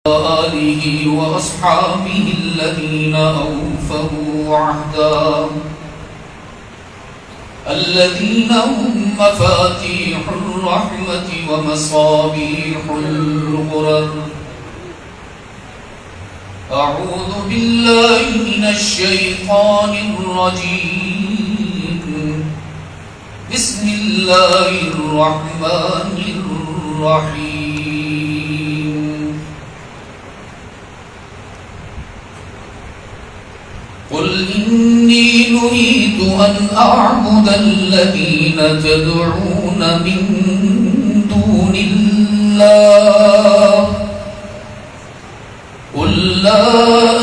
آله وأصحابه الذين أوفوا عهدا الذين هم مفاتيح الرحمة ومصابيح الغرر. أعوذ بالله من الشيطان الرجيم. بسم الله الرحمن الرحيم. قل إني نهيت أن أعبد الذين تدعون من دون الله قل لا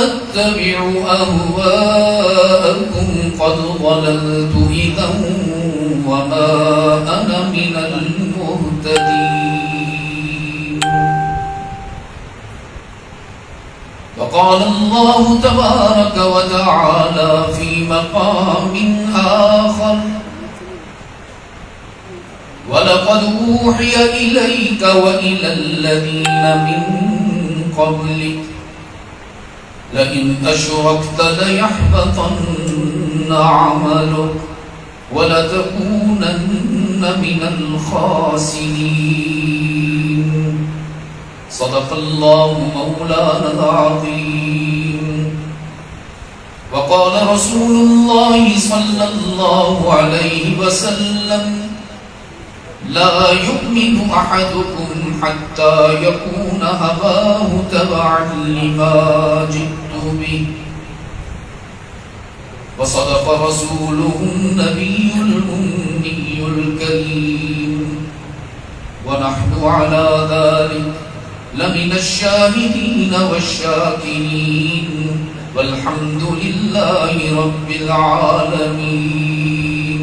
أتبع أهواءكم قد ضللت إذا وما أنا من المهتدين. وقال الله تبارك وتعالى في مقام آخر: ولقد أوحي إليك وإلى الذين من قبلك لئن أشركت ليحبطن عملك ولتكونن من الخاسرين. صدق الله مولانا العظيم. وقال رسول الله صلى الله عليه وسلم: لا يؤمن أحدكم حتى يكون هواه تبعا لما جئت به. وصدق رسوله النبي الأمي الكريم. ونحن على ذلك لمن الشاهدين والشاكرين والحمد لله رب العالمين.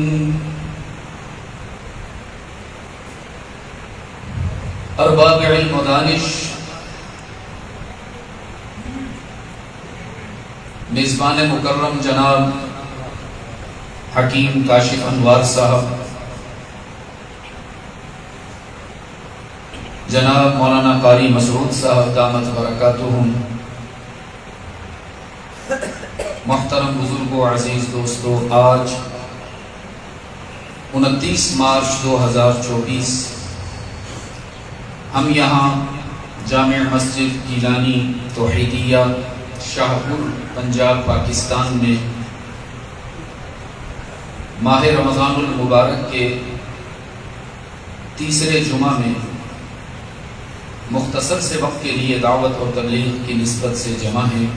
ارباب علم و دانش، میزبان مکرم جناب حکیم کاشف انوار صاحب، جناب مولانا قاری مسعود صاحب دامت برکاتہم، محترم بزرگوں، عزیز دوستو، آج 29 مارچ 2024 ہم یہاں جامع مسجد گیلانی توحیدیہ شاہپور پنجاب پاکستان میں ماہ رمضان المبارک کے تیسرے جمعہ میں مختصر سے وقت کے لیے دعوت اور تبلیغ کی نسبت سے جمع ہیں.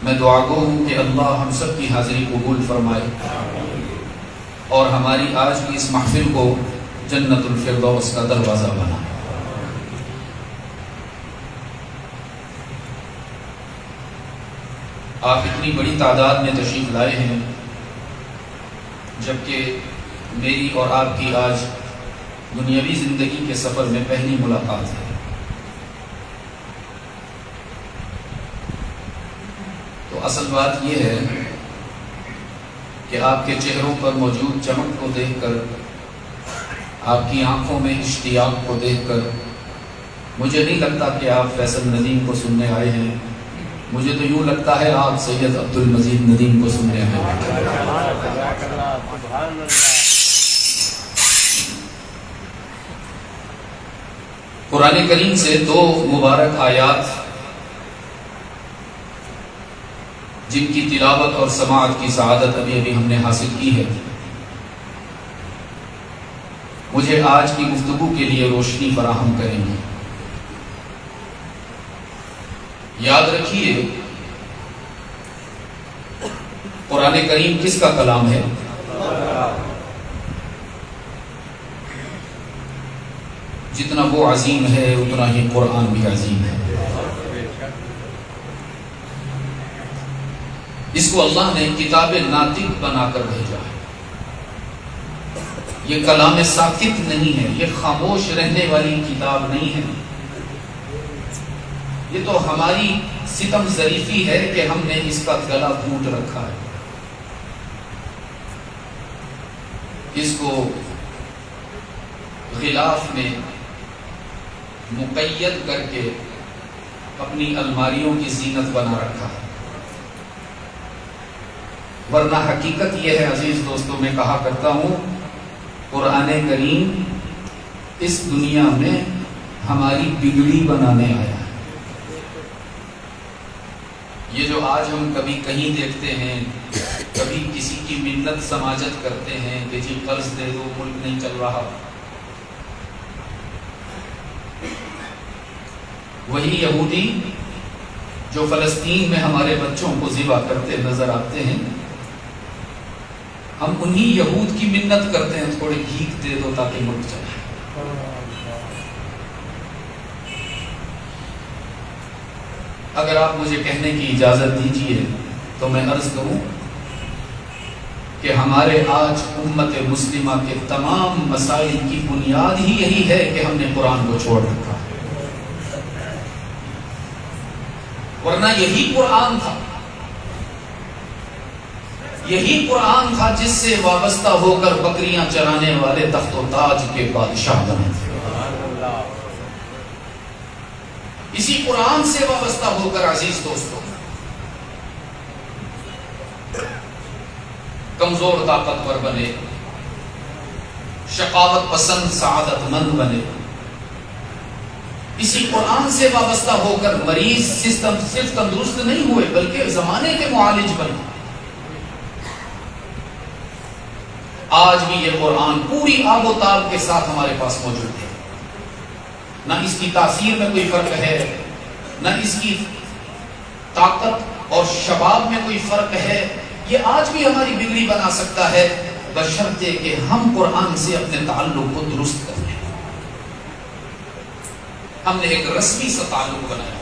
میں دعا گو ہوں کہ اللہ ہم سب کی حاضری قبول فرمائے اور ہماری آج کی اس محفل کو جنت الفردوس کا دروازہ بنائے. آپ اتنی بڑی تعداد میں تشریف لائے ہیں، جبکہ میری اور آپ کی آج دنیاوی زندگی کے سفر میں پہلی ملاقات ہے. تو اصل بات یہ ہے کہ آپ کے چہروں پر موجود چمک کو دیکھ کر، آپ کی آنکھوں میں اشتیاق کو دیکھ کر مجھے نہیں لگتا کہ آپ فیصل ندیم کو سننے آئے ہیں. مجھے تو یوں لگتا ہے آپ سید عبد المجید ندیم کو سننے آئے ہیں. قرآن کریم سے 2 مبارک آیات جن کی تلاوت اور سماعت کی سعادت ابھی ہم نے حاصل کی ہے، مجھے آج کی گفتگو کے لیے روشنی فراہم کریں گی. یاد رکھیے، قرآن کریم کس کا کلام ہے؟ جتنا وہ عظیم ہے اتنا ہی قرآن بھی عظیم ہے. اس کو اللہ نے کتاب ناطق بنا کر بھیجا ہے. یہ کلام ساکت نہیں ہے، یہ خاموش رہنے والی کتاب نہیں ہے. یہ تو ہماری ستم ظریفی ہے کہ ہم نے اس کا گلا گھونٹ رکھا ہے. اس کو غلاف میں مقید کر کے اپنی الماریوں کی زینت بنا رکھا ہے، ورنہ حقیقت یہ ہے عزیز دوستوں، میں کہا کرتا ہوں قرآن کریم اس دنیا میں ہماری بگڑی بنانے آیا ہے۔ یہ جو آج ہم کبھی کہیں دیکھتے ہیں، کبھی کسی کی منت سماجت کرتے ہیں کہ جی قرض دے دو ملک نہیں چل رہا، وہی یہودی جو فلسطین میں ہمارے بچوں کو ذبح کرتے نظر آتے ہیں، ہم انہی یہود کی منت کرتے ہیں تھوڑے بھیک دے دو تاکہ ملک چلے۔ اگر آپ مجھے کہنے کی اجازت دیجیے تو میں عرض کروں کہ ہمارے آج امت مسلمہ کے تمام مسائل کی بنیاد ہی یہی ہے کہ ہم نے قرآن کو چھوڑ رکھا، ورنہ یہی قرآن تھا، یہی قرآن تھا جس سے وابستہ ہو کر بکریاں چرانے والے تخت و تاج کے بادشاہ بنے تھے۔ اسی قرآن سے وابستہ ہو کر عزیز دوستوں کمزور طاقتور بنے، شقاوت پسند سعادت مند بنے، اسی قرآن سے وابستہ ہو کر مریض صرف تندرست نہیں ہوئے بلکہ زمانے کے معالج بنے۔ آج بھی یہ قرآن پوری آب و تاب کے ساتھ ہمارے پاس موجود ہے، نہ اس کی تاثیر میں کوئی فرق ہے، نہ اس کی طاقت اور شباب میں کوئی فرق ہے، یہ آج بھی ہماری بگڑی بنا سکتا ہے بشرطے کہ ہم قرآن سے اپنے تعلق کو درست کر لیں۔ ہم نے ایک رسمی سا تعلق بنایا،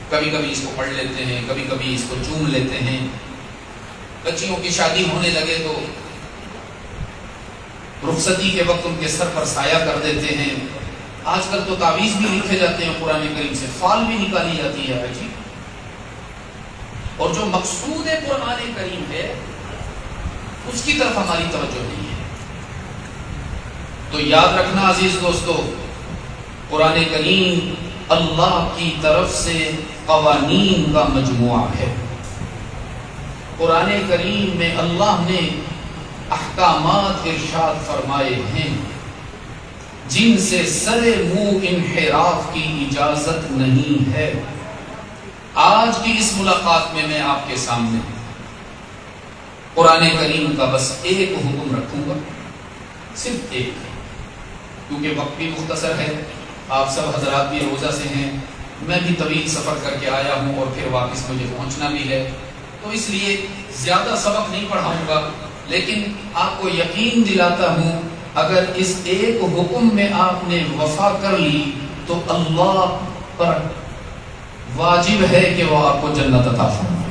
کبھی کبھی اس کو پڑھ لیتے ہیں، کبھی کبھی اس کو چوم لیتے ہیں، بچیوں کی شادی ہونے لگے تو رخصتی کے وقت ان کے سر پر سایہ کر دیتے ہیں، آج کل تو تعویذ بھی لکھے جاتے ہیں قرآن کریم سے، فال بھی نکالی جاتی ہے جی۔ اور جو مقصود قرآن کریم ہے اس کی طرف ہماری توجہ نہیں ہے۔ تو یاد رکھنا عزیز دوستو، قرآن کریم اللہ کی طرف سے قوانین کا مجموعہ ہے۔ قرآن کریم میں اللہ نے احکامات ارشاد فرمائے ہیں جن سے سرے منہ انحراف کی اجازت نہیں ہے۔ آج کی اس ملاقات میں آپ کے سامنے قرآن کریم کا بس ایک حکم رکھوں گا، صرف ایک، کیونکہ وقت بھی مختصر ہے، آپ سب حضرات بھی روزہ سے ہیں، میں بھی طویل سفر کر کے آیا ہوں اور پھر واپس مجھے پہنچنا بھی ہے، تو اس لیے زیادہ سبق نہیں پڑھاؤں گا، لیکن آپ کو یقین دلاتا ہوں اگر اس ایک حکم میں آپ نے وفا کر لی تو اللہ پر واجب ہے کہ وہ آپ کو جنت عطا فرمائے۔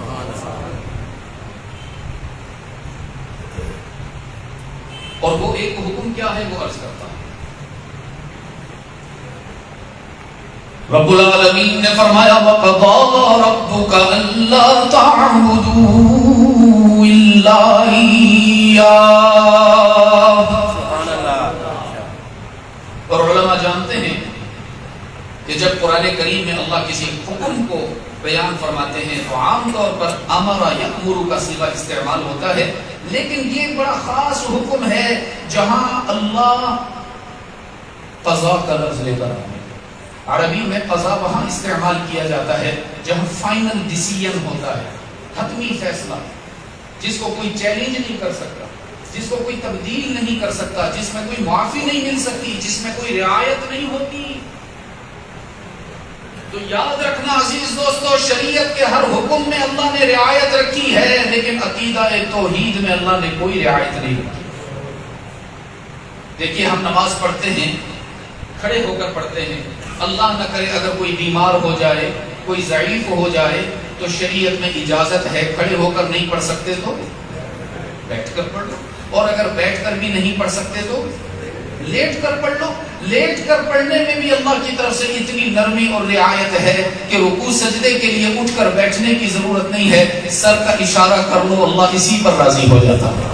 اور وہ ایک حکم کیا ہے وہ عرض کرتا ہوں۔ رب العالمین نے فرمایا وَقَضَىٰ رَبُّكَ أَلَّا تَعْبُدُوا إِلَّا إِيَّاهُ۔ اور علماء جانتے ہیں کہ جب قرآن کریم میں اللہ کسی حکم کو بیان فرماتے ہیں تو عام طور پر امر یأمر کا صیغہ استعمال ہوتا ہے، لیکن یہ ایک بڑا خاص حکم ہے جہاں اللہ قضا کا لفظ لے کر آئے۔ عربی میں قضا وہاں استعمال کیا جاتا ہے جہاں فائنل ڈیسیژن ہوتا ہے، حتمی فیصلہ، جس کو کوئی چیلنج نہیں کر سکتا، جس کو کوئی تبدیل نہیں کر سکتا، جس میں کوئی معافی نہیں مل سکتی، جس میں کوئی رعایت نہیں ہوتی۔ تو یاد رکھنا عزیز دوستو، شریعت کے ہر حکم میں اللہ نے رعایت رکھی ہے، لیکن عقیدہ توحید میں اللہ نے کوئی رعایت نہیں رکھی۔ دیکھیے ہم نماز پڑھتے ہیں، کھڑے ہو کر پڑھتے ہیں، اللہ نہ کرے اگر کوئی بیمار ہو جائے، کوئی ضعیف ہو جائے تو شریعت میں اجازت ہے کھڑے ہو کر نہیں پڑھ سکتے تو بیٹھ کر پڑھ لو، اور اگر بیٹھ کر بھی نہیں پڑھ سکتے تو لیٹ کر پڑھ لو۔ لیٹ کر پڑھنے میں بھی اللہ کی طرف سے اتنی نرمی اور رعایت ہے کہ رکوع سجدے کے لیے اٹھ کر بیٹھنے کی ضرورت نہیں ہے، سر کا اشارہ کر لو، اللہ اسی پر راضی ہو جاتا ہے۔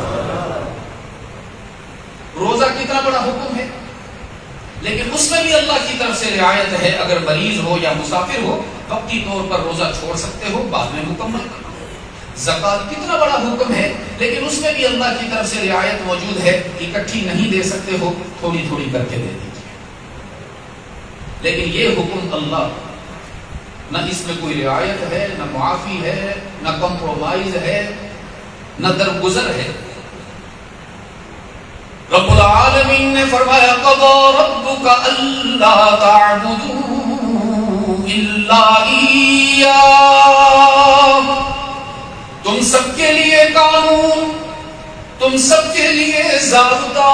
روزہ کتنا بڑا حکم ہے، لیکن اس میں بھی اللہ کی طرف سے رعایت ہے، اگر مریض ہو یا مسافر ہو وقتی طور پر روزہ چھوڑ سکتے ہو، بعد میں مکمل کرو۔ زکوٰۃ کتنا بڑا حکم ہے، لیکن اس میں بھی اللہ کی طرف سے رعایت موجود ہے، اکٹھی نہیں دے سکتے ہو تھوڑی تھوڑی کر کے دے دیجیے۔ لیکن یہ حکم اللہ نہ اس میں کوئی رعایت ہے، نہ معافی ہے، نہ کمپرومائز ہے، نہ درگزر ہے۔ رب العالمین نے فرمایا قضى ربك الا تعبدوا الا اياه، تم سب کے لیے قانون، تم سب کے لیے ضابطہ،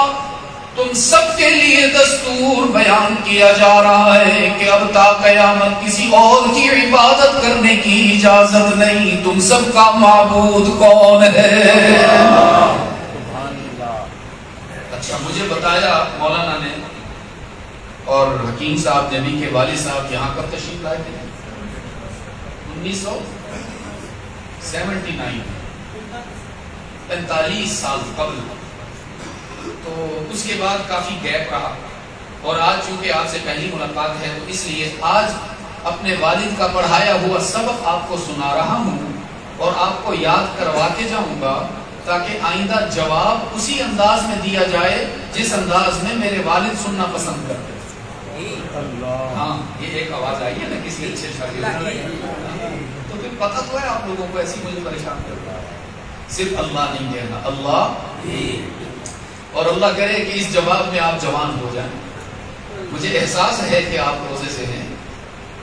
تم سب کے لیے دستور بیان کیا جا رہا ہے کہ اب تا قیامت کسی اور کی عبادت کرنے کی اجازت نہیں۔ تم سب کا معبود کون ہے؟ اچھا، مجھے بتایا مولانا نے اور حکیم صاحب نبی کے والد صاحب یہاں کب تشریف لائے تھے؟ 1979، 45 سال قبل۔ تو اس کے بعد کافی گیپ رہا، اور آج چونکہ آپ سے پہلی ملاقات ہے تو اس لیے آج اپنے والد کا پڑھایا ہوا سبق آپ کو سنا رہا ہوں اور آپ کو یاد کروا کے جاؤں گا، تاکہ آئندہ جواب اسی انداز میں دیا جائے جس انداز میں میرے والد سننا پسند کرتے ہیں۔ ہاں، یہ ایک آواز آئی ہے نا کسی اچھے شاگرد، تو پھر پتہ تو ہے آپ لوگوں کو، ایسی مجھے پریشان کرتا ہے۔ صرف اللہ نہیں کہنا، اللہ، اور اللہ کرے کہ اس جواب میں آپ جوان ہو جائیں۔ مجھے احساس ہے کہ آپ روزے سے ہیں،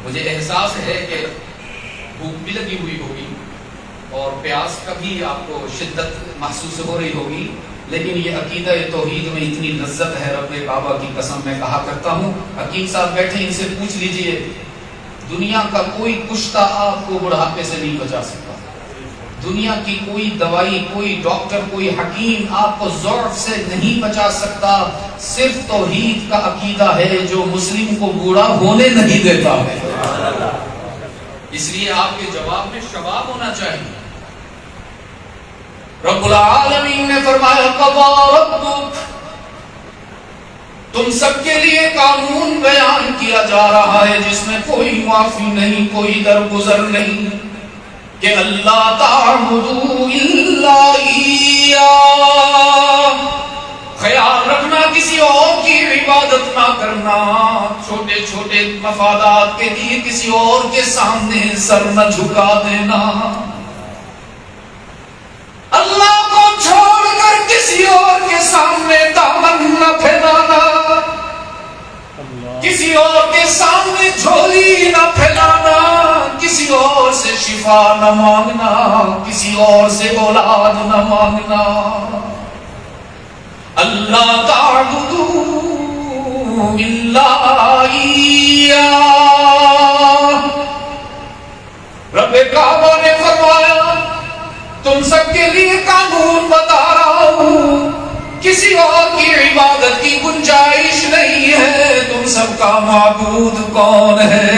مجھے احساس ہے کہ بھوک بھی لگی ہوئی ہوگی اور پیاس کا بھی آپ کو شدت محسوس ہو رہی ہوگی، لیکن یہ عقیدہ توحید میں اتنی لذت ہے، رب کعبہ کی قسم میں کہا کرتا ہوں۔ حکیم صاحب بیٹھے، ان سے پوچھ لیجئے، دنیا کا کوئی کشتہ آپ کو بڑھاپے سے نہیں بچا سکتا، دنیا کی کوئی دوائی، کوئی ڈاکٹر، کوئی حکیم آپ کو ضعف سے نہیں بچا سکتا۔ صرف توحید کا عقیدہ ہے جو مسلم کو بوڑھا ہونے نہیں دیتا ہے۔ اس لیے آپ کے جواب میں شباب ہونا چاہیے۔ رب العالمین نے فرمایا قضى ربک، تم سب کے لیے قانون بیان کیا جا رہا ہے جس میں کوئی معافی نہیں، کوئی درگزر نہیں، کہ اللہ تعبدوا الا ایاہ، خیال رکھنا کسی اور کی عبادت نہ کرنا، چھوٹے چھوٹے مفادات کے لیے کسی اور کے سامنے سر نہ جھکا دینا، اللہ کو چھوڑ کر کسی اور کے سامنے دامن نہ پھیلانا، کسی اور کے سامنے جھولی نہ پھیلانا، کسی اور سے شفا نہ مانگنا، کسی اور سے اولاد نہ مانگنا۔ اللہ تعبدوا الا ایاہ، رب کعبہ نے فرمایا تم سب کے لیے قانون بتا رہا ہوں، کسی اور کی عبادت کی گنجائش نہیں ہے، تم سب کا معبود کون ہے؟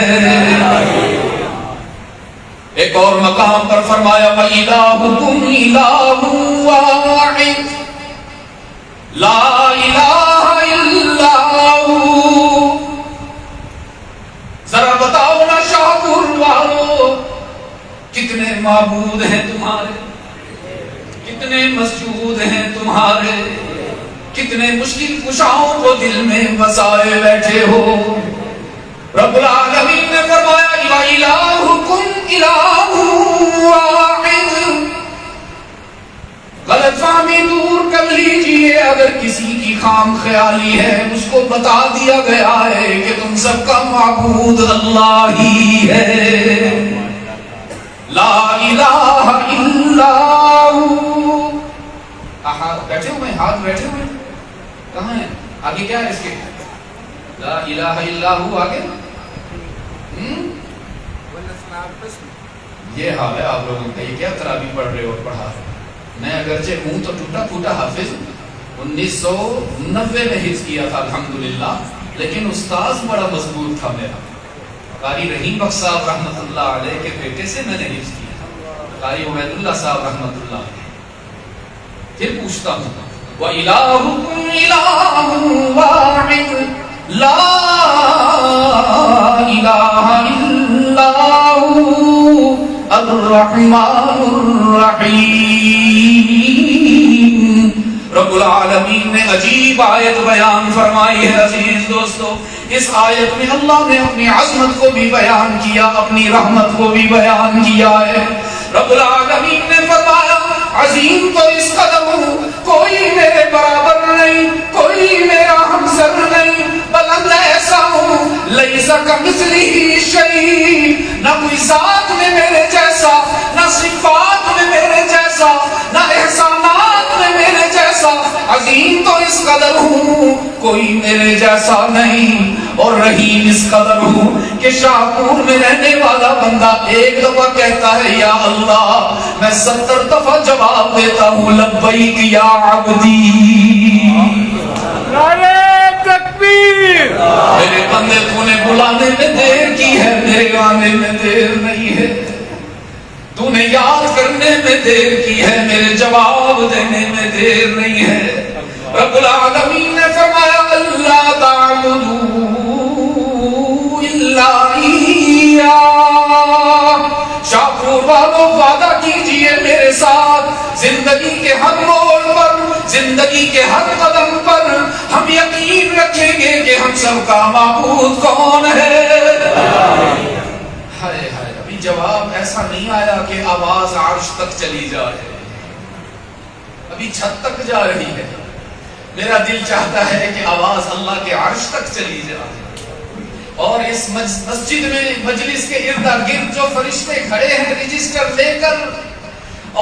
ایک اور مقام پر فرمایا وَإِلَٰهُكُمْ إِلَٰهٌ وَاحِدٌ لَا إِلَٰهَ إِلَّا هُوَ۔ ذرا بتاؤ نا شاہپور والو، کتنے معبود ہیں تمہارے، کتنے مسجود ہیں تمہارے، کتنے مشکل کشاؤں کو دل میں بسائے بیٹھے ہو۔ رب العالمین نے فرمایا وَإِلَٰهُكُمْ إِلَٰهٌ وَاحِدٌ۔ غلط فہمی دور کر لیجئے، اگر کسی کی خام خیالی ہے اس کو بتا دیا گیا ہے کہ تم سب کا معبود اللہ ہی ہے، لا الہ الا ہو۔ بیٹھے ہوئے ہاتھ بیٹھے ہوئے کہاں ہیں؟ آگے کیا ہے اس کے؟ لا الہ الا ہو آگے یہ حال ہے آپ لوگوں کا۔ یہ کیا تراویح پڑھ رہے ہو اور پڑھا رہے؟ میں اگرچہ ہوں تو ٹوٹا پھوٹا حافظ، 1990 میں حفظ کیا تھا الحمدللہ، لیکن استاذ بڑا مضبوط تھا میرا، قاری رحیم بخش صاحب رحمۃ اللہ علیہ کے بیٹے سے میں نے حفظ کیا، قاری عبید اللہ صاحب رحمۃ اللہ علیہ۔ پھر پوچھتا ہوں وَإِلَٰهُكُمْ إِلَٰهٌ وَاحِدٌ لا الہ الا ہو الرحمن الرحیم۔ رب العالمین نے عجیب آیت بیان فرمائی ہے عزیز دوستو۔ اس آیت میں اللہ نے اپنی عظمت کو بھی بیان کیا، اپنی رحمت کو بھی بیان کیا ہے۔ رب العالمین نے فرمایا عظیم تو اس قدر ہوں، کوئی میرے برابر نہیں، کوئی میرا ہمسر نہیں، بلند ایسا ہوں لیس کمثلہ شیء، نہ کوئی ذات میں میرے جیسا، نہ صفات میں میرے جیسا، نہ احسانات میں میرے جیسا، عظیم تو اس قدر ہوں کوئی میرے جیسا نہیں، اور رحیم اس قدر ہوں کہ شاہپور میں رہنے والا بندہ ایک دفعہ کہتا ہے یا اللہ، میں 70 دفعہ جواب دیتا ہوں لبیک یا عبدی۔ نعرہ تکبیر! میرے بندے تو نے بلانے میں دیر کی ہے، میرے آنے میں دیر نہیں ہے، تو نے یاد کرنے میں دیر کی ہے، میرے جواب دینے میں دیر نہیں ہے۔ رب العالمین نے فرمایا اللہ تعبدوا الا ایاہ۔ شاہپور والوں وعدہ کیجئے میرے ساتھ، زندگی کے ہر موڑ پر، زندگی کے ہر قدم پر ہم یقین رکھیں گے کہ ہم سب کا معبود کون ہے۔ ہائے ہائے، ابھی جواب ایسا نہیں آیا کہ آواز عرش تک چلی جائے، ابھی چھت تک جا رہی ہے۔ میرا دل چاہتا ہے کہ آواز اللہ کے عرش تک چلی جائے، اور اس مسجد میں مجلس کے ارد گرد جو فرشتے کھڑے ہیں رجسٹر لے کر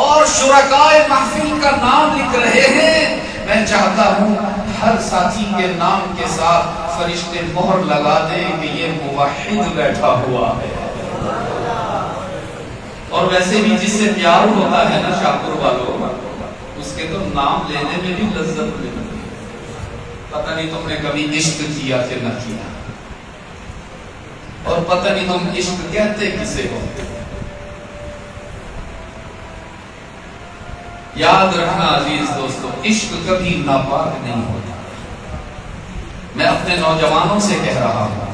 اور شرکائے محفل کا نام لکھ رہے ہیں، میں چاہتا ہوں ہر ساتھی کے نام کے ساتھ فرشتے مہر لگا دیں کہ یہ موحد بیٹھا ہوا ہے۔ اور ویسے بھی جس سے پیار ہوتا ہے نا شاہپور والوں، اس کے تو نام لینے میں بھی لذت ملتی ہے۔ پتہ نہیں تم نے کبھی عشق کیا کہ نہ کیا، اور پتہ نہیں تم عشق کہتے کسے ہو۔ یاد رکھنا عزیز دوستو، عشق کبھی ناپاک نہیں ہوتا۔ میں اپنے نوجوانوں سے کہہ رہا ہوں،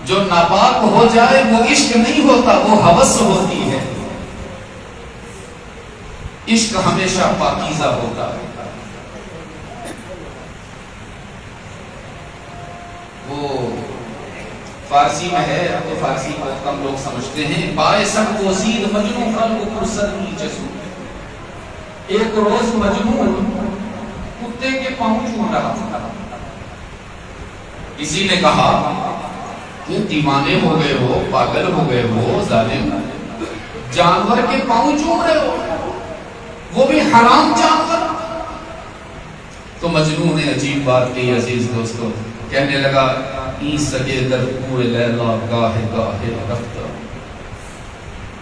جو ناپاک ہو جائے وہ عشق نہیں ہوتا، وہ ہوس ہوتی ہے۔ عشق ہمیشہ پاکیزہ ہوتا ہے۔ وہ فارسی میں ہے، تو فارسی بہت کم لوگ سمجھتے ہیں، بائے سب کو زید مجنون خلق پرسد نیچسو۔ ایک روز مجنون کتے کے پاؤں چوم رہا تھا، کسی نے کہا کہ دیوانے ہو گئے ہو، پاگل ہو گئے ہو، ظالم، جانور کے پاؤں چوم رہے ہو، وہ بھی حرام جانور۔ تو مجنون نے عجیب بات کی عزیز دوستو، کہنے لگا این سجے در پورے لیلا گاہے گاہے رفتہ۔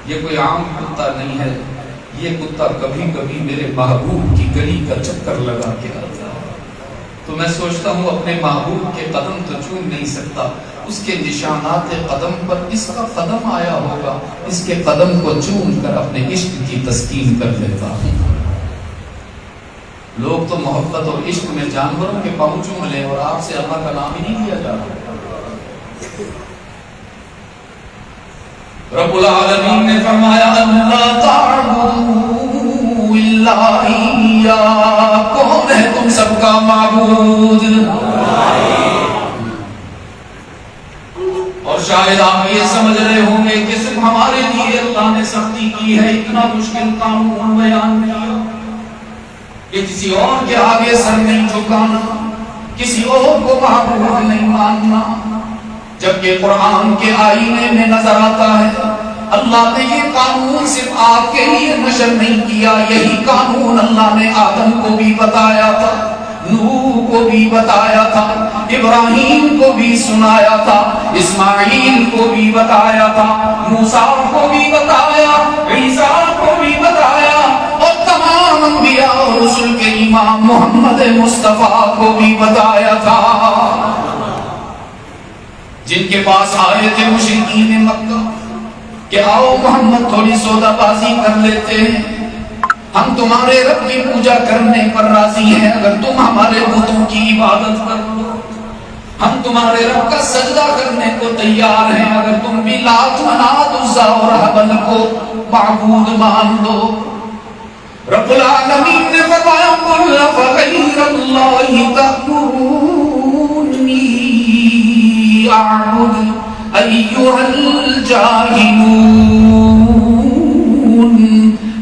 یہ کوئی عام کتا نہیں ہے، یہ کتا کبھی کبھی میرے محبوب کی گلی کا چکر لگا کے آتا ہے۔ تو میں سوچتا ہوں اپنے محبوب کے قدم تو چوم نہیں سکتا، اس کے نشانات قدم پر اس کا قدم آیا ہوگا، اس کے قدم کو چوم کر اپنے عشق کی تسکین کر لیتا ہوں۔ لوگ تو محبت اور عشق میں جانوروں کے پاؤں چوم لیں، اور آپ سے اللہ کا نام ہی نہیں لیا جا رہا۔ رب العالمین نے فرمایا اللہ تعبدوا الا ایاہ، کون ہے تم سب کا معبود؟ اور شاید آپ یہ سمجھ رہے ہوں گے کہ صرف ہمارے لیے اللہ نے سختی کی ہے، اتنا مشکل قانون بیان کیا کہ کسی اور کے آگے سر نہیں جھکانا، کسی اور کو معبود نہیں ماننا، جبکہ قرآن کے آئینے میں نظر آتا ہے اللہ نے یہ قانون صرف آپ کے لیے نشر نہیں کیا، یہی قانون اللہ نے آدم کو بھی بتایا تھا، نوح کو بھی بتایا تھا، ابراہیم کو بھی سنایا تھا، اسماعیل کو بھی بتایا تھا، موسیٰ کو بھی بتایا، عیسیٰ کو بھی بتایا، اور تمام انبیاء اور رسل کے امام محمد مصطفیٰ کو بھی بتایا تھا، جن کے پاس آئے تھے مشرکین مکہ کہ آؤ محمد تھوڑی سودا بازی کر لیتے ہیں، ہم تمہارے رب کی پوجا کرنے پر راضی ہیں اگر تم ہمارے بتوں کی عبادت کر لو، ہم تمہارے رب کا سجدہ کرنے کو تیار ہیں اگر تم بھی لات منات عزا اور حبل کو معبود مان لو. رب العالمین نے فرمایا قل فغیر اللہ تأمرونی اعبد ایھا الجاہلون.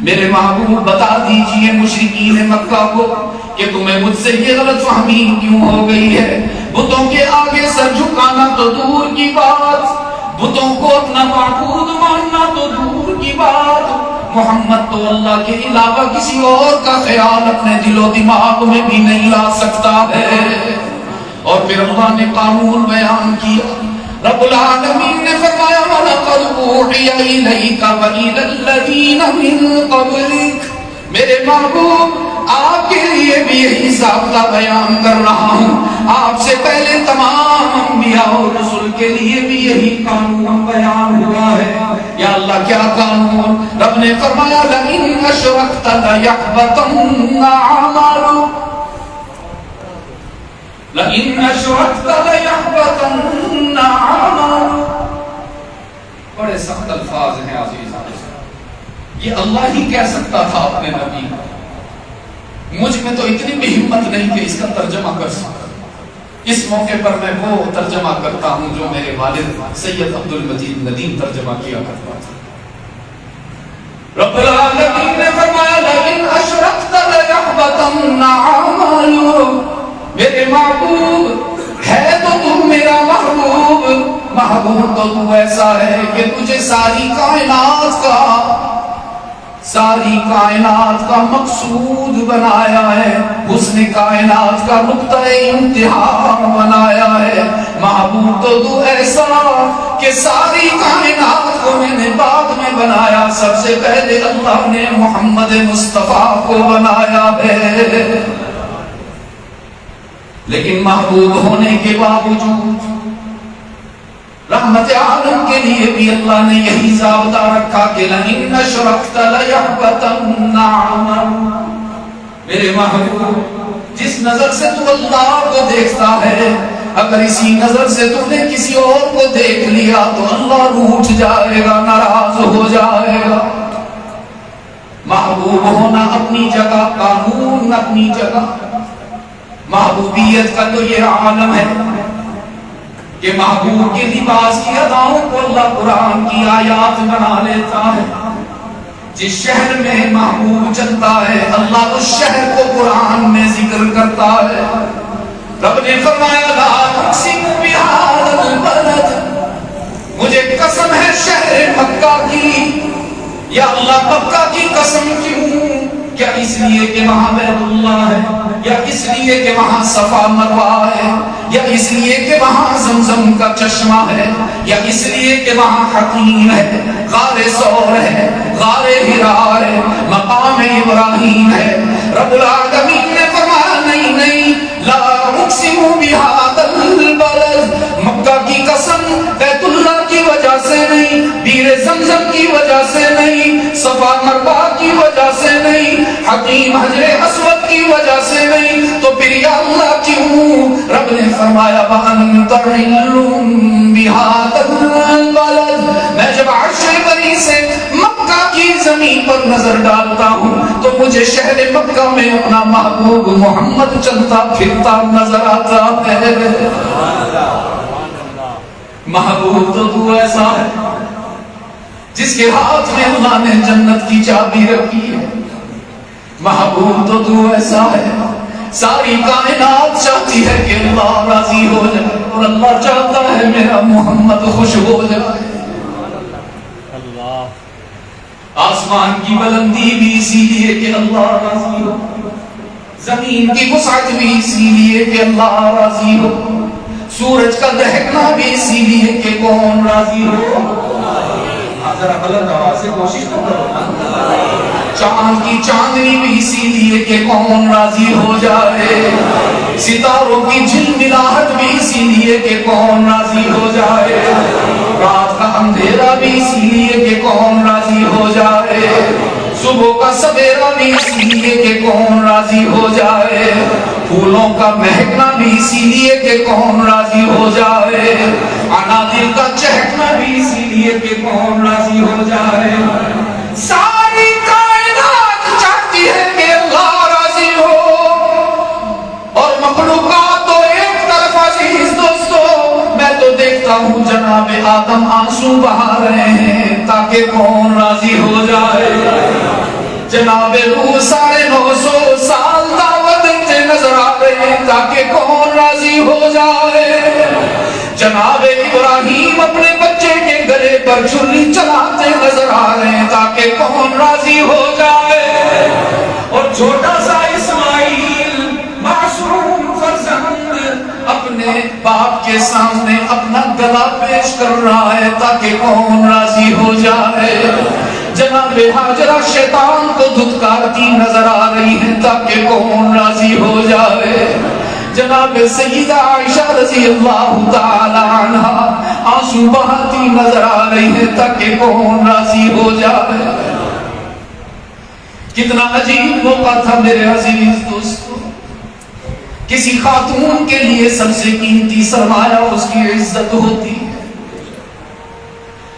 میرے محبوب بتا دیجئے مشرکین مکہ کو کہ تمہیں مجھ سے یہ غلط فہمی کیوں ہو گئی ہے. بتوں کے آگے سر جھکانا تو دور کی بات, بتوں کو اپنا معبود ماننا تو دور کی بات, محمد تو اللہ کے علاوہ کسی اور کا خیال اپنے دل و دماغ میں بھی نہیں لا سکتا ہے. اور پھر اللہ نے قانون بیان کیا. رب العالمین نے فرمایا وَلَقَدْ أُوحِيَ إِلَيْكَ وَإِلَى الَّذِينَ مِن قَبْلِكَ. میرے محبوب آپ کے لیے بھی یہی ضابطہ بیان کر رہا ہوں, آپ سے پہلے تمام انبیاء اور رسول کے لیے بھی یہی قانون بیان ہوا ہے. یا اللہ کیا قانون؟ رب نے فرمایا لَئِنْ أَشْرَكْتَ لَيَحْبَطَنَّ عَمَلُكَ لَئِنْ أَشْرَكْتَ لَيَحْبَطَنَّ عَمَلُكَ. بڑے سخت الفاظ ہیں عزیز, یہ اللہ ہی کہہ سکتا تھا اپنے نبی کو. مجھ میں تو اتنی بھی ہمت نہیں کہ اس کا ترجمہ کر سکتا. اس موقع پر میں وہ ترجمہ کرتا ہوں جو میرے والد سید عبد المجید ندیم ترجمہ کیا کرتا تھا. رب العالمین نے فرمایا لئن اشرکت لیحبطن عملک. میرے محبوب ہے تو تم میرا محبوب, محبوب تو تو ایسا ہے کہ تجھے ساری کائنات کا مقصود بنایا ہے, حسن کائنات کا نقطہ انتہا بنایا ہے. محبوب تو ایسا کہ ساری کائنات کو میں نے بعد میں بنایا, سب سے پہلے اللہ نے محمد مصطفیٰ کو بنایا ہے. لیکن محبوب ہونے کے باوجود رحمت عالم کے لیے بھی اللہ نے یہی ضابطہ رکھا کہ لئن اشرکت لیحبطن عملک. میرے محبوب جس نظر سے تو اللہ کو دیکھتا ہے, اگر اسی نظر سے تم نے کسی اور کو دیکھ لیا تو اللہ روٹھ جائے گا, ناراض ہو جائے گا. محبوب ہونا اپنی جگہ, قانون اپنی جگہ. محبوبیت کا تو یہ عالم ہے کہ محبوب کے لباس کی اداؤں کو اللہ قرآن کی آیات بنا لیتا ہے. جس شہر میں محبوب چلتا ہے اللہ اس شہر کو قرآن میں ذکر کرتا ہے. رب نے فرمایا لا اقسم بہذا البلد, مجھے قسم ہے شہر مکہ کی. یا اللہ مکہ کی قسم کیوں؟ کیا اس لیے کہ وہاں بیت اللہ ہے, یا اس لیے کہ وہاں صفا مروہ ہے, یا اس لیے کہ وہاں زمزم کا چشمہ ہے, یا اس لیے کہ وہاں حتیم ہے, غار ثور ہے, غار حرا ہے, مقام ابراہیم ہے. رب العالمین نے فرمایا نہیں نہیں, لا اقسم بہذا البلد, مکہ کی قسم بیت اللہ کی وجہ سے نہیں, بیر زمزم کی وجہ سے نہیں, صفا مروہ کی وجہ سے نہیں, حتیم حجر اسود کی وجہ سے نہیں, تو پھر یا اللہ کیوں؟ رب نے فرمایا وَأَنْتَ حِلٌّ بِهَذَا الْبَلَدِ. میں جب عرش بری سے مکہ کی زمین پر نظر ڈالتا ہوں تو مجھے شہر مکہ میں اپنا محبوب محمد چلتا پھرتا نظر آتا ہے. محبوب تو ایسا ہے جس کے ہاتھ میں اللہ نے جنت کی چابی رکھی ہے. محبوب تو ایسا ہے ساری کائنات چاہتی ہے کہ اللہ راضی ہو جائے, اور اللہ چاہتا ہے میرا محمد خوش ہو جائے. آسمان کی بلندی بھی اسی لیے کہ اللہ راضی ہو, زمین کی وسعت بھی اسی لیے کہ اللہ راضی ہو, سورج کا دہکنا بھی اسی لیے کہ کون راضی ہو. ذرا بلند آواز سے کوشش تو کرو. چاند کی چاندنی بھی اسی لیے کہ کون راضی ہو جائے, ستاروں کی جھلملاہٹ بھی اسی لیے کہ کون راضی ہو جائے, رات کا اندھیرا بھی اسی لیے کہ کون راضی ہو جائے, صبح کا سویرا بھی اسی لیے کہ کون راضی ہو جائے. پھولوں کا مہکنا بھی اسی لیے کہ کون راضی ہو جائے، انادل کا چہکنا بھی اسی لیے کہ کون راضی ہو جائے۔ ساری کائنات چاہتی ہے کہ اللہ راضی ہو، اور مخلوقات تو ایک طرف عزیز دوستو، میں تو دیکھتا ہوں جناب آدم آنسو بہا رہے ہیں تاکہ کون راضی ہو جائے۔ جناب نوح 950 سال دعوت دیتے نظر آ رہے ہیں تاکہ کون راضی ہو جائے۔ جناب ابراہیم اپنے بچے کے گلے پر چھری چلاتے نظر آ رہے ہیں تاکہ کون راضی ہو جائے۔ اور چھوٹا سا اسماعیل معصوم فرزند اپنے باپ کے سامنے اپنا گلا پیش کر رہا ہے تاکہ کون راضی ہو جائے۔ جناب ہاجرہ شیطان کو دھتکارتی نظر آ رہی ہے تاکہ کون راضی ہو جائے۔ جناب سیدہ عائشہ رضی اللہ تعالی عنہا آنسو بہاتی نظر آ رہی ہے تاکہ کون راضی ہو جائے۔ کتنا عجیب موقع تھا میرے عزیز دوستو۔ کسی خاتون کے لیے سب سے قیمتی سرمایہ اس کی عزت ہوتی ہے۔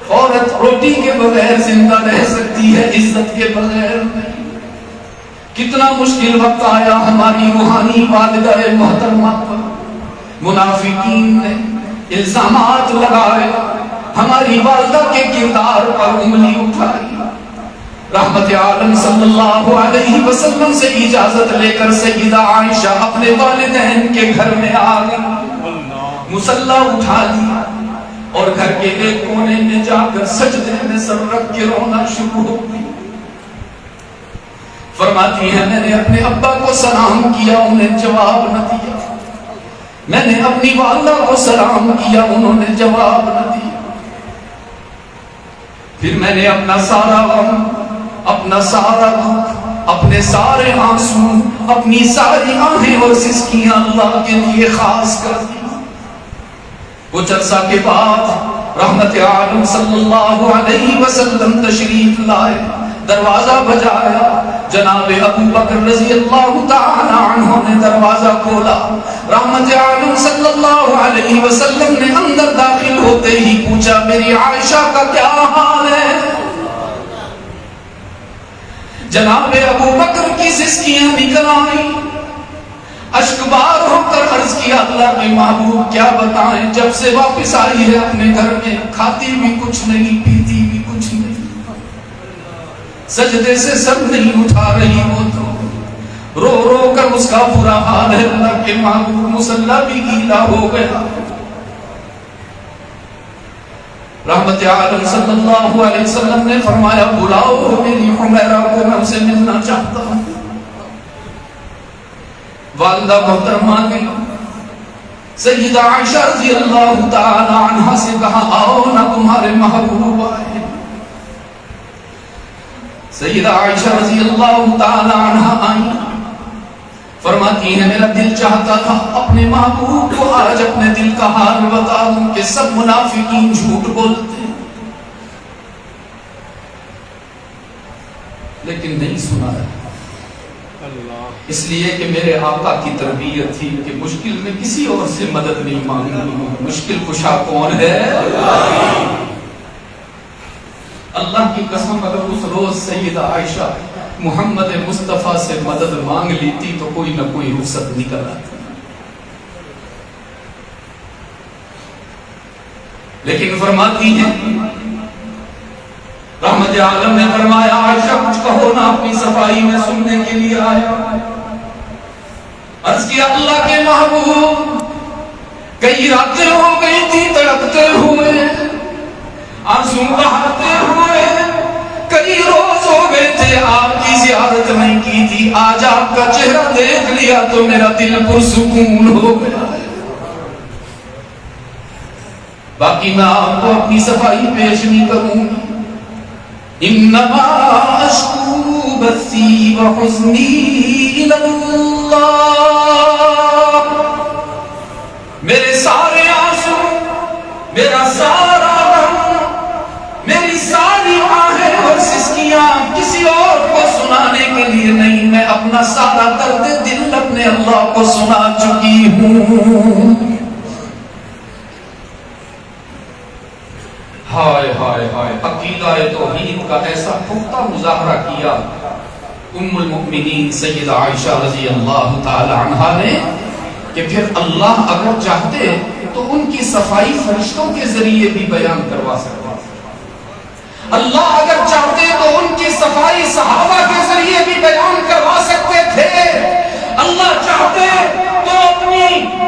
عورت روٹی کے بغیر زندہ رہ سکتی ہے، عزت کے بغیر نہیں۔ کتنا مشکل وقت آیا ہماری روحانی والدہ محترمہ پر، منافقین نے الزامات لگائے، ہماری والدہ کے کردار پر انگلی اٹھائی۔ رحمت عالم صلی اللہ علیہ وسلم سے اجازت لے کر سیدہ عائشہ اپنے والدین کے گھر میں آ گئی، مصلی اٹھا لیا اور گھر کے ایک کونے میں جا کر سجدے میں سر رکھ کے رونا شروع ہو گئی۔ فرماتی ہے میں نے اپنے ابا کو سلام کیا، انہیں جواب نہ دیا۔ میں نے اپنی والدہ کو سلام کیا، انہوں نے جواب نہ دیا۔ پھر میں نے اپنا سارا غم، اپنا سارا دکھ، اپنے سارے آنسو، اپنی ساری آہیں اور سسکیاں اللہ کے لیے خاص کر دی۔ کچھ عرصہ کے بعد رحمت عالم صلی اللہ علیہ وسلم تشریف لائے، دروازہ بجایا، جناب ابو بکر رضی اللہ تعالی عنہ نے دروازہ کھولا۔ رحمت عالم صلی اللہ علیہ وسلم نے اندر داخل ہوتے ہی پوچھا میری عائشہ کا کیا حال ہے؟ جناب ابو بکر کی سسکیاں نکل آئیں، اشکبار ہو کر عرض کیا اللہ کے محبوب کیا بتائیں، جب سے واپس آئی ہے اپنے گھر میں کھاتی بھی کچھ نہیں، پیتی بھی کچھ نہیں، سجدے سے سر نہیں اٹھا رہی، وہ تو رو رو کر اس کا برا حال ہے۔ اللہ کے محبوب مصلی بھی گیلا ہو گیا۔ رحمت عالم صلی اللہ علیہ وسلم نے فرمایا بلاؤ میری حمیرہ کو، میں اسے ملنا چاہتا ہوں۔ والدہ محترمہ گئی، سیدہ عائشہ رضی اللہ تعالی عنہا سے کہا آؤ نہ تمہارے محبوب آئے۔ سیدہ عائشہ رضی اللہ تعالی عنہا آئی، فرماتی ہیں میرا دل چاہتا تھا اپنے محبوب کو آج اپنے دل کا حال بتا دوں کہ سب منافقین جھوٹ بولتے ہیں، لیکن نہیں سنا ہے، اس لیے کہ میرے آقا کی تربیت تھی کہ مشکل میں کسی اور سے مدد نہیں مانگنی، مشکل کشا کون ہے؟ اللہ کی قسم اگر اس روز سیدہ عائشہ محمد مصطفیٰ سے مدد مانگ لیتی تو کوئی نہ کوئی رخصت نکل آتی، لیکن فرماتی ہیں رحمت عالم نے فرمایا عائشہ کچھ کہو نہ، اپنی صفائی میں سننے کے لیے آیا۔ عرض کیا اللہ کے محبوب کئی راتیں ہو گئی تھی تڑپتے ہوئے، آنسو بہاتے ہوئے، کئی روز ہو گئے تھے آپ کی زیارت نہیں کی تھی، آج آپ کا چہرہ دیکھ لیا تو میرا دل پرسکون ہو گیا۔ باقی میں آپ کو اپنی صفائی پیش نہیں کروں گی، انما اشکو بثی وحزنی الی اللہ، میرے سارے آنسو، میرا سارا غم، میری ساری آہیں اور سسکیاں کسی اور کو سنانے کے لیے نہیں، میں اپنا سارا درد دل اپنے اللہ کو سنا چکی ہوں. ہائے ہائے ہائے، عقیدہ توحید کا ایسا پختہ مظاہرہ کیا ام المؤمنین سیدہ عائشہ رضی اللہ تعالی عنہا نے کہ پھر اللہ اگر چاہتے تو ان کی صفائی فرشتوں کے ذریعے بھی بیان کروا سکتا. اللہ اگر چاہتے تو ان کی صفائی صحابہ کے ذریعے بھی بیان کروا سکتے تھے. اللہ چاہتے تو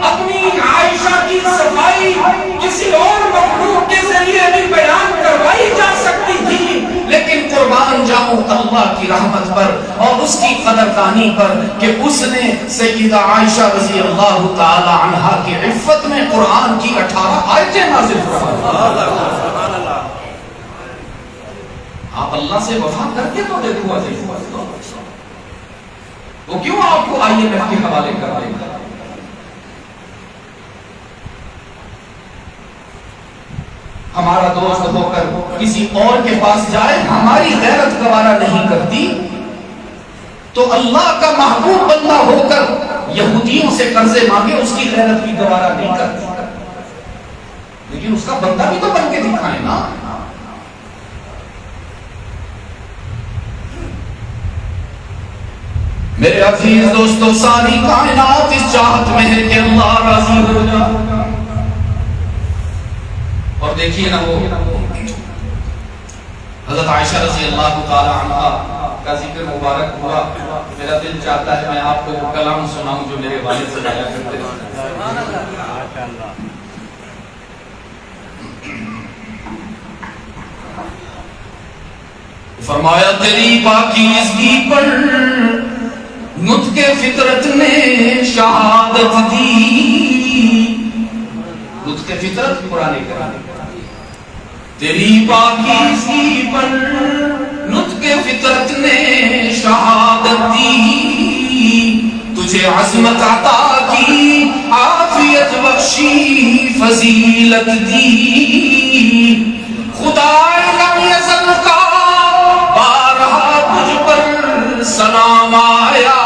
اپنی عائشہ کی صفائی کسی اور مخلوق کے ذریعے بھی بیان کروائی جا سکتی تھی. لیکن قربان جاؤں اللہ کی رحمت پر اور اس کی قدردانی پر کہ اس نے سیدہ عائشہ رضی اللہ تعالی عنہا کی عفت میں قرآن کی 18 آیتیں نازل فرمائیں. آپ اللہ سے وفا کر کے تو دیکھو وہ کیوں آپ کو آئیے میں کے حوالے کر دیں گا. ہمارا دوست ہو کر کسی اور کے پاس جائے ہماری غیرت گوارا نہیں کرتی تو اللہ کا محبوب بندہ ہو کر یہودیوں سے قرضے مانگے اس کی غیرت بھی گوارا نہیں کرتی. لیکن اس کا بندہ بھی تو بن کے دکھائے نا. میرے عزیز دوستو، ساری کائنات اس چاہت میں ہے کہ اللہ راضی ہو جائے. اور دیکھیے نا وہ حضرت عائشہ رضی اللہ تعالی عنہا کا ذکر مبارک ہوا. میرا دل چاہتا ہے میں آپ کو وہ کلام سناؤں جو میرے والد سے جایا کرتے تھے. فرمایا تیری پاکیزگی پر نطق فطرت نے شہادت دی. نطق فطرت قرآن کریم. تیری پاکیزگی پر نطق فطرت نے شہادت دی. تجھے عظمت عطا کی عافیت بخشی فضیلت دی. خدا لم یزل کا بارہا تجھ پر سلام آیا.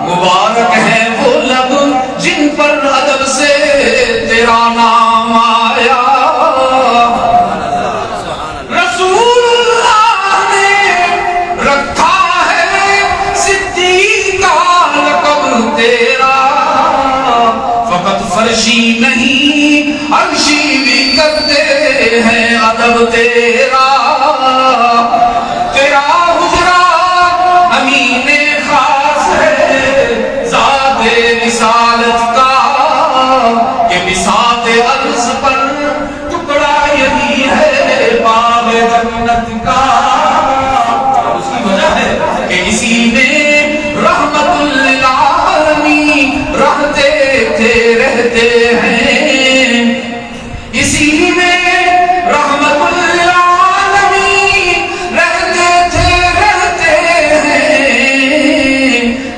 مبارک ہے وہ لب جن پر ادب سے تیرا نام آیا. رسول اللہ نے رکھا ہے صدیق کا لقب تیرا. فقط فرشی نہیں عرشی بھی کرتے ہیں ادب تیرا. تیرا حجرہ امین خاص ہے ذات رسالت کا کہ بساط عرض پر ٹکڑا یہی ہے باب جنت کا. اس کی وجہ ہے کہ اسی میں رحمت للعالمین رہتے تھے رہتے ہیں. اسی میں رحمت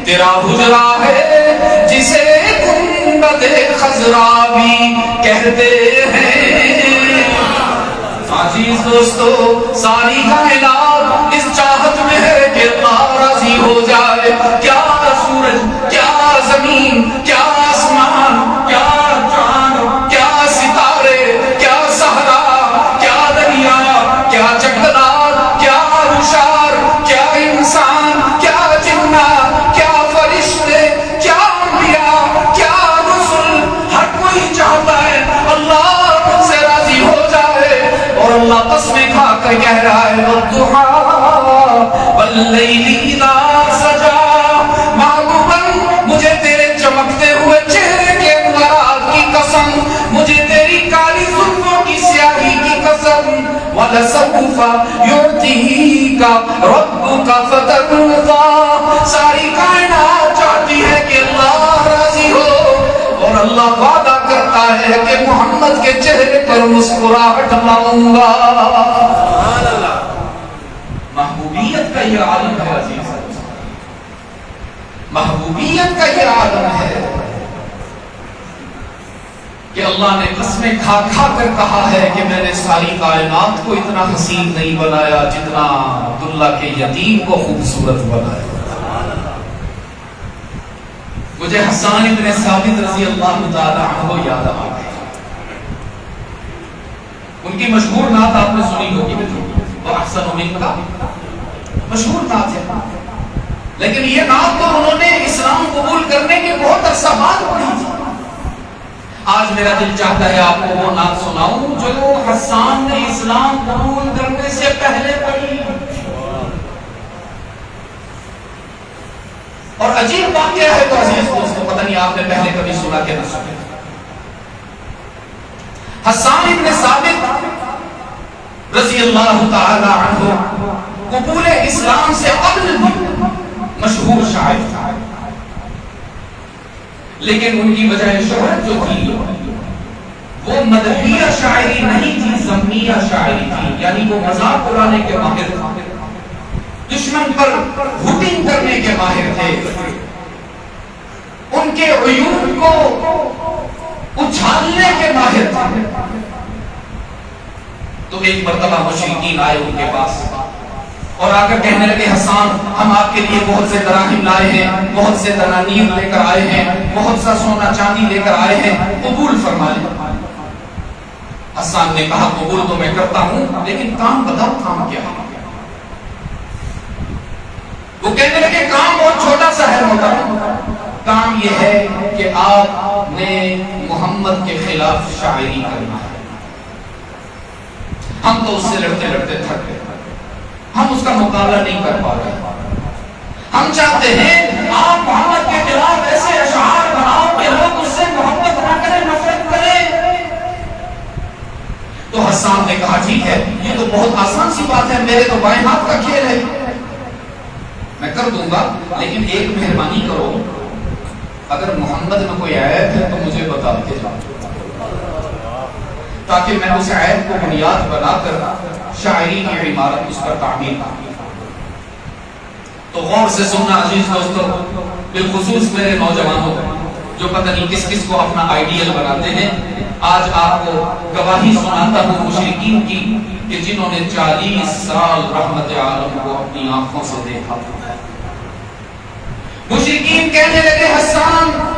تیرا حجرہ ہے جسے گنبد خضرا بھی کہتے ہیں. عزیز دوستو، ساری کائنات اس چاہت میں ہے کہ اللہ راضی ہو جائے. کیا سورج، کیا زمین، کیا آسمان، کیا چاند، کیا ستارے، کیا صحرا، کیا دریا، کیا جنگلات، کیا رشار، کیا انسان، کیا جنات، کیا فرشتے، کیا انبیاء، کیا رسل، ہر کوئی چاہتا ہے اللہ مجھ سے راضی ہو جائے. اور اللہ قسمیں کھا کر کہہ رہا ہے والضحیٰ واللیل اذا سجا. محبوباً مجھے تیرے چمکتے ہوئے چہرے کے انوارات کی قسم، مجھے تیری کالی زلفوں کی سیاہی کی قسم. وَلَسَوْفَ يُعْطِيكَ رَبُّكَ فَتَرْضَىٰ. ساری کائنات چاہتی ہے کہ اللہ راضی ہو اور اللہ وعدہ کرتا ہے کہ محمد کے چہرے پر مسکراہٹ لاؤں گا. محبوبیت کا یہ عالم ہے عزیز، محبوبیت کا یہ عالم ہے کہ اللہ نے قسمیں کھا کھا کر کہا ہے کہ میں نے ساری کائنات کو اتنا حسین نہیں بنایا جتنا عبداللہ کے یتیم کو خوبصورت بنایا. مجھے حسان ابن ثابت رضی اللہ تعالی عنہ یاد آ گئے. ان کی مشہور نعت آپ نے سنی ہوگی، وہ احسن منک کا مشہور نعت ہے. لیکن یہ نعت تو انہوں نے اسلام قبول کرنے کے بہت عرصہ بعد پڑھی تھی. آج میرا دل چاہتا ہے آپ کو وہ نعت سناؤں جو حسان نے اسلام قبول کرنے سے پہلے پڑھی. اور عجیب واقعہ ہے تو عزیز دوستو، پتہ نہیں آپ نے پہلے کبھی سنا کہ نہ سنا. حسان ابن ثابت رضی اللہ تعالی عنہ قبول اسلام سے قبل بھی مشہور شاعر تھا، لیکن ان کی وجہ شہرت جو تھی وہ مدحیہ شاعری نہیں تھی، ذمیہ شاعری تھی. یعنی وہ مذاق اڑانے کے ماہر تھے، دشمن پر ہوٹنگ کرنے کے ماہر تھے، ان کے عیوب کو اچھالنے کے ماہر تھے. تو ایک مرتبہ مشرکین آئے ان کے پاس اور آ کر کہنے لگے حسان ہم آپ کے لیے بہت سے دراہم لائے ہیں، بہت سے دنانیر لے کر آئے ہیں، بہت سا سونا چاندی لے کر آئے ہیں، قبول فرما لیں. حسان نے کہا قبول تو میں کرتا ہوں، لیکن کام بتاؤ کام کیا ہے. وہ کہنے لگے کام بہت چھوٹا سا ہے محترم، کام یہ ہے کہ آپ نے محمد کے خلاف شاعری کرنا ہے. ہم تو اس سے لڑتے لڑتے تھک گئے، ہم اس کا مقابلہ نہیں کر پا رہے. ہم چاہتے ہیں آپ محمد کے خلاف ایسے اشعار بناؤ کہ لوگ اس سے محبت نہ کریں، نفرت کریں. تو حسان نے کہا ٹھیک ہے، یہ تو بہت آسان سی بات ہے، میرے تو بائیں ہاتھ کا کھیل ہے، میں کر دوں گا. لیکن ایک مہربانی کرو، اگر محمد میں کوئی عیب ہے تو مجھے بتا کے جاؤ، تاکہ میں اس عیب کو بنیاد بنا کر شاعری کی عمارت اس پر تعمیر کروں. تو غور سے سننا عزیز دوستو، بالخصوص میرے نوجوانوں جو پتہ نہیں کس کس کو اپنا آئیڈیل بناتے ہیں. آج آپ کو گواہی سناتا ہوں مشرکین کی کہ جنہوں نے 40 سال رحمت عالم کو اپنی آنکھوں سے دیکھا. مشرکین کہنے لگے حسان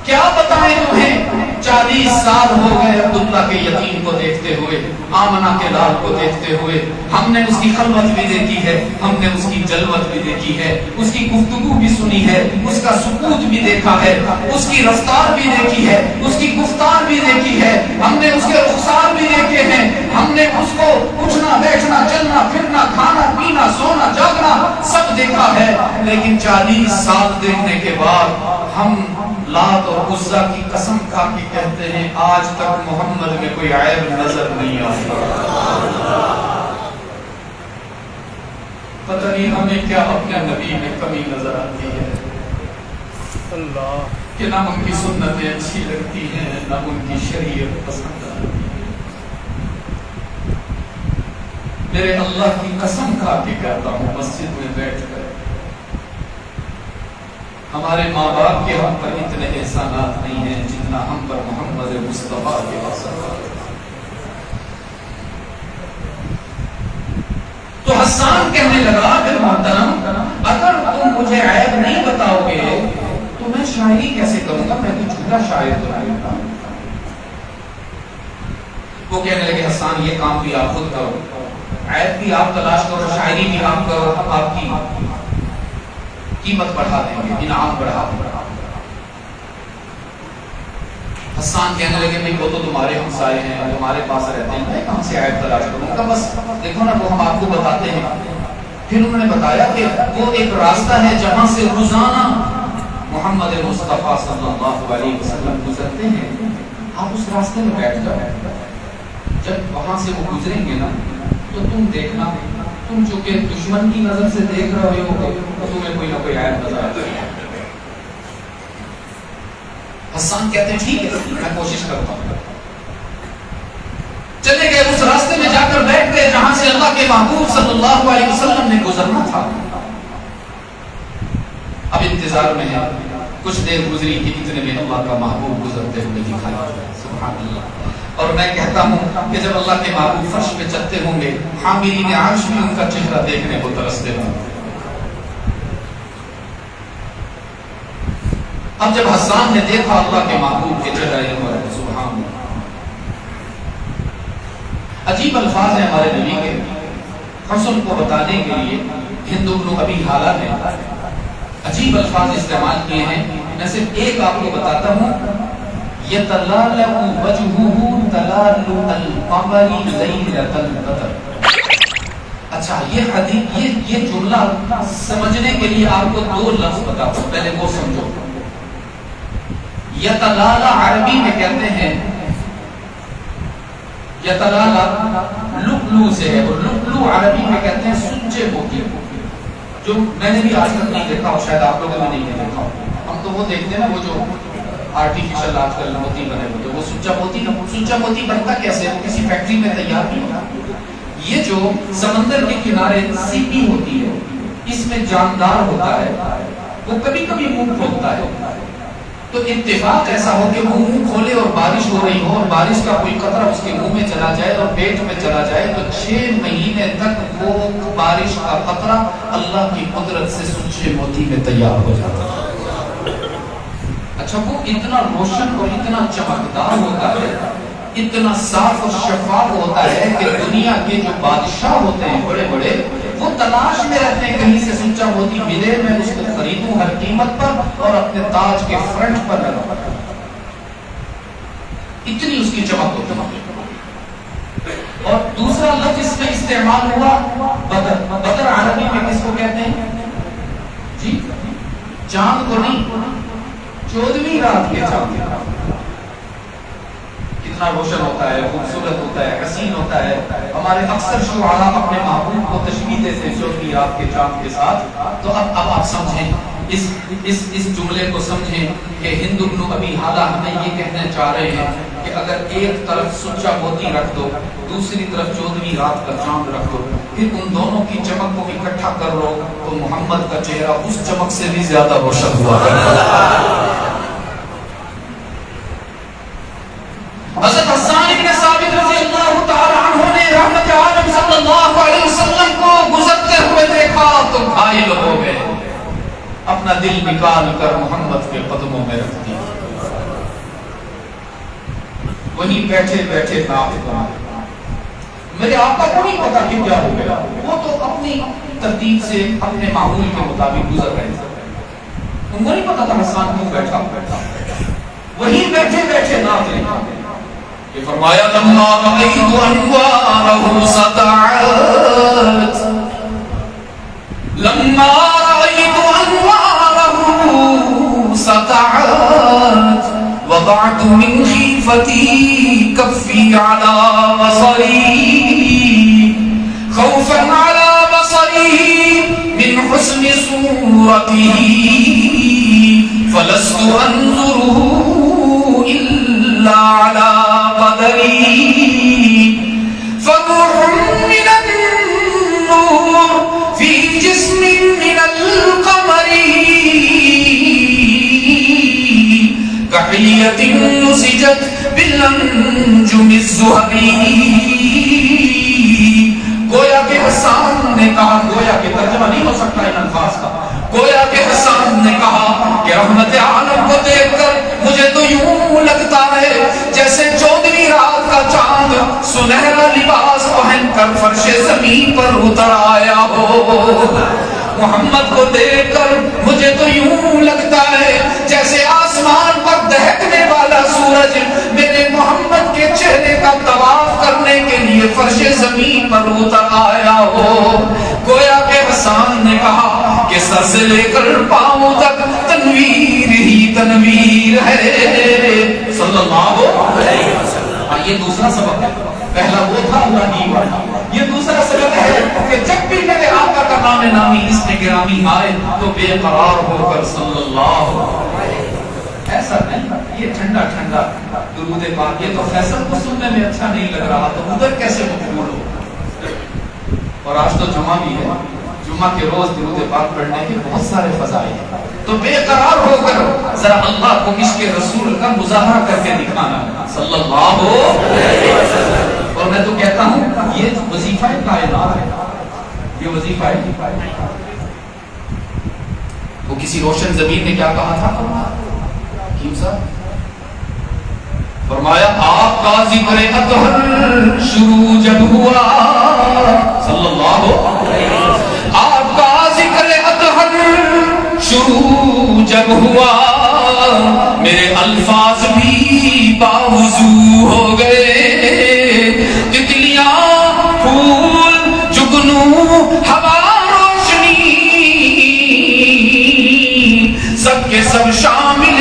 کیا بتائیں تمہیں، 40 سال ہو گئے عبداللہ کے یتیم کو دیکھتے ہوئے، آمنہ کے لال کو دیکھتے ہوئے. ہم نے اس کی خلوت بھی دیکھی ہے، ہم نے اس کی جلوت بھی دیکھی ہے، اس کی گفتگو بھی سنی ہے، اس کا سکوت بھی دیکھا ہے، اس کی رفتار بھی دیکھی ہے، اس کی گفتار بھی دیکھی ہے، ہم نے اس کے رخسار بھی دیکھے ہیں، ہم نے اس کو اٹھنا بیٹھنا چلنا پھرنا کھانا پینا سونا جاگنا سب دیکھا ہے. لیکن 40 سال دیکھنے کے بعد ہم لات اور عزا کی قسم کھا کے کہتے ہیں آج تک محمد میں کوئی عیب نظر نہیں آتا. پتہ نہیں ہمیں کیا اپنے نبی میں کمی نظر آتی ہے کہ نہ ان کی سنتیں اچھی لگتی ہیں، نہ ان کی شریعت پسند آتی ہے. میرے اللہ کی قسم کھا کے کہتا ہوں مسجد میں بیٹھ کر ہمارے ماں باپ کے ہم پر اتنے احسانات نہیں ہیں جتنا ہم پر محمد مصطفیٰ کے احسانات. تو حسان کہنے لگا کہ محترم اگر تم مجھے عیب نہیں بتاؤ گے تو میں شاعری کیسے کروں گا، میں تو جھوٹا شاعر تو نہیں ہوتا. وہ کہنے لگے حسان یہ کام بھی آپ خود کرو، عیب بھی آپ تلاش کرو، شاعری بھی آپ کرو، آپ کی قیمت بڑھا دیں گے، انعام بڑھا دیں گے. حسان کہنے لگے نہیں وہ تو تمہارے ہمسائے ہیں، تمہارے پاس رہتے ہیں، میں کہاں سے عیب تلاش کروں گا، بس دیکھو نا وہ ہم آپ کو بتاتے ہیں. پھر انہوں نے بتایا کہ وہ ایک راستہ ہے جہاں سے روزانہ محمد مصطفیٰ صلی اللہ علیہ وسلم گزرتے ہیں، آپ اس راستے میں بیٹھ جاؤ، جب وہاں سے وہ گزریں گے نا تو تم دیکھنا، تم چونکہ دشمن کی نظر سے دیکھ رہے ہو تو تمہیں کوئی نہ کوئی عیب نظر آتا ہے. حسان کہتے ہیں ٹھیک ہے میں کوشش کرتا ہوں. چلے گئے اس راستے میں جا کر بیٹھ گئے جہاں سے اللہ کے محبوب صلی اللہ علیہ وسلم نے گزرنا تھا. اب انتظار میں ہے، کچھ دیر گزری کہ اتنے میں اللہ کا محبوب گزرتے ہوئے دکھایا. سبحان اللہ. اور میں کہتا ہوں کہ جب اللہ کے محبوب فرش پہ چلتے ہوں گے حاملین عرش بھی ان کا چہرہ دیکھنے کو ترستے ہوں گے. اب جب حسان نے دیکھا اللہ کے محبوب کے چہرے پر، سبحان اللہ، عجیب الفاظ ہیں ہمارے نبی کے حسن کو بتانے کے لیے ہند بن ابی حالہ نے عجیب الفاظ استعمال کیے ہیں. میں صرف ایک آپ کو بتاتا ہوں، یتلالأ وجهه تلالؤ القمر لیلۃ البدر. اچھا یہ حدیث، یہ جملہ سمجھنے کے لیے آپ کو دو لفظ بتاتا ہوں، پہلے وہ سمجھو. یتلالا عربی میں کہتے ہیں، یتلالا لؤلؤ سے ہے، اور لؤلؤ عربی میں کہتے ہیں سچے موتی، جو میں نے بھی آج تک نہیں دیکھا اور شاید آپ لوگوں نے نہیں دیکھا. ہم تو وہ دیکھتے ہیں نا، وہ جو آرٹیفیشل آج کل موتی بنے ہوتے، وہ سچا موتی بنتا کیسے؟ وہ کسی فیکٹری میں تیار نہیں ہوتا. یہ جو سمندر کے کنارے سیپی ہوتی ہے، اس میں جاندار ہوتا ہے، وہ کبھی کبھی منہ کھولتا ہے. تو اتفاق ایسا ہو کہ وہ منہ کھولے اور بارش ہو رہی ہو، اور بارش کا کوئی قطرہ اس کے منہ میں چلا جائے اور پیٹ میں چلا جائے، تو 6 مہینے تک وہ بارش کا قطرہ اللہ کی قدرت سے سچے موتی میں تیار ہو جاتا ہے. اچھا وہ اتنا روشن اور اتنا چمکدار ہوتا ہے، اتنا صاف اور شفاف ہوتا ہے کہ دنیا کے جو بادشاہ ہوتے ہیں بڑے بڑے، وہ تلاش میں رہتے ہیں کہیں سے سچا موتی ملے، میں اس کو خریدوں ہر قیمت پر اور اپنے تاج کے فرنٹ پر لگاؤں. اتنی اس کی چمک ہوتی ہے. اور دوسرا لفظ اس میں استعمال ہوا بدر. بدر عربی میں کس کو کہتے ہیں جی؟ چاند کو نہیں، 14ویں رات کے چاند. کتنا روشن ہوتا ہے، خوبصورت ہوتا ہے، حسین ہوتا ہے. ہمارے اکثر شعراء اپنے محبوب کو تشبیہ دیتے ہیں 14ویں رات کے چاند کے ساتھ. تو اب آپ سمجھیں اس جملے کو سمجھیں کہ ہند بن ابی حالہ ہمیں یہ کہنا چاہ رہے ہیں کہ اگر ایک طرف سچا موتی رکھ دو، دوسری طرف 14ویں رات کا چاند رکھ دو، پھر ان دونوں کی چمک کو اکٹھا کر لو تو محمد کا چہرہ اس چمک سے بھی زیادہ روشن ہوا کرتا. حضرت حسان ابن ثابت رضی اللہ تعالی عنہ نے رحمت عالم صلی اللہ علیہ وسلم کو گزرتے ہوئے دیکھا تو گھائل ہو گئے، اپنا دل نکال کر محمد کے قدموں میں رکھ دیا. وہیں بیٹھے بیٹھے ناف کہا، میرے آقا کو نہیں پتا کہ کیا ہو گیا، وہ تو اپنی ترتیب سے اپنے معمول کے مطابق گزر رہے تھے، ان کو نہیں پتا تھا حسان کیوں بیٹھا. وہیں بیٹھے بیٹھے ناف لکھا، یہ فرمایا لما رأيت أنواره سطعت، لما رأيت أنواره سطعت، وضعت من خيفتي كفي على بصري خوفا على بصري من حسن صورته فلست أنظره إلا على قدري فروح من النور في جسم من القمر كحلية نسجت بالأنجم الزهري. گویا کہ حسان نے کہا، گویا کہ ترجمہ نہیں ہو سکتا ان الفاظ کا، گویا کہ حسان نے کہا کہ رحمت عالم کو دیکھ کر مجھے تو یوں لگتا ہے جیسے 14ویں رات کا چاند سنہرا لباس پہن کر فرش زمین پر اتر آیا ہو. محمد کو دیکھ کر مجھے تو یوں لگتا ہے جیسے آسمان پر دہکنے والا سورج میرے محمد کے چہرے کا طواف کرنے کے لیے فرش زمین پر اتر آیا ہو. گویا کہ حسان نے کہا کہ سر سے لے کر پاؤں تک تنویر ہی تنویر ہے صلی اللہ علیہ وسلم. یہ دوسرا سبب ہے، پہلا وہ تھا اللہ کی بات. یہ دوسرا سبب ہے کہ جب بھی میرے آقا کا نام نامی اس میں گرامی آئے تو بے قرار ہو کر صلی اللہ علیہ وسلم. ایسا نہیں یہ ٹھنڈا ٹھنڈا درود پاک، یہ تو فیصل کو سننے میں اچھا نہیں لگ رہا تو ادھر کیسے مقبول ہو. اور آج تو جمعہ بھی ہے، جمعہ کے روز درود پاک پڑھنے کے بہت سارے فضائل ہیں، تو بے قرار ہو کر ذرا اللہ کو عشق رسول کا مظاہرہ کر کے دکھانا صلی اللہ علیہ وسلم. اور میں تو کہتا ہوں یہ وظیفہ کائنات ہے، یہ وظیفہ ہے. وہ کسی روشن زمین نے کیا کہا تھا؟ حکیم صاحب فرمایا آپ کا ذکر اطہر شروع جب ہوا صلی اللہ علیہ وسلم، آپ کا ذکر اطہر شروع جب ہوا میرے الفاظ بھی باوضو ہو گئے، تتلیاں پھول جگنو ہوا روشنی سب کے سب شامل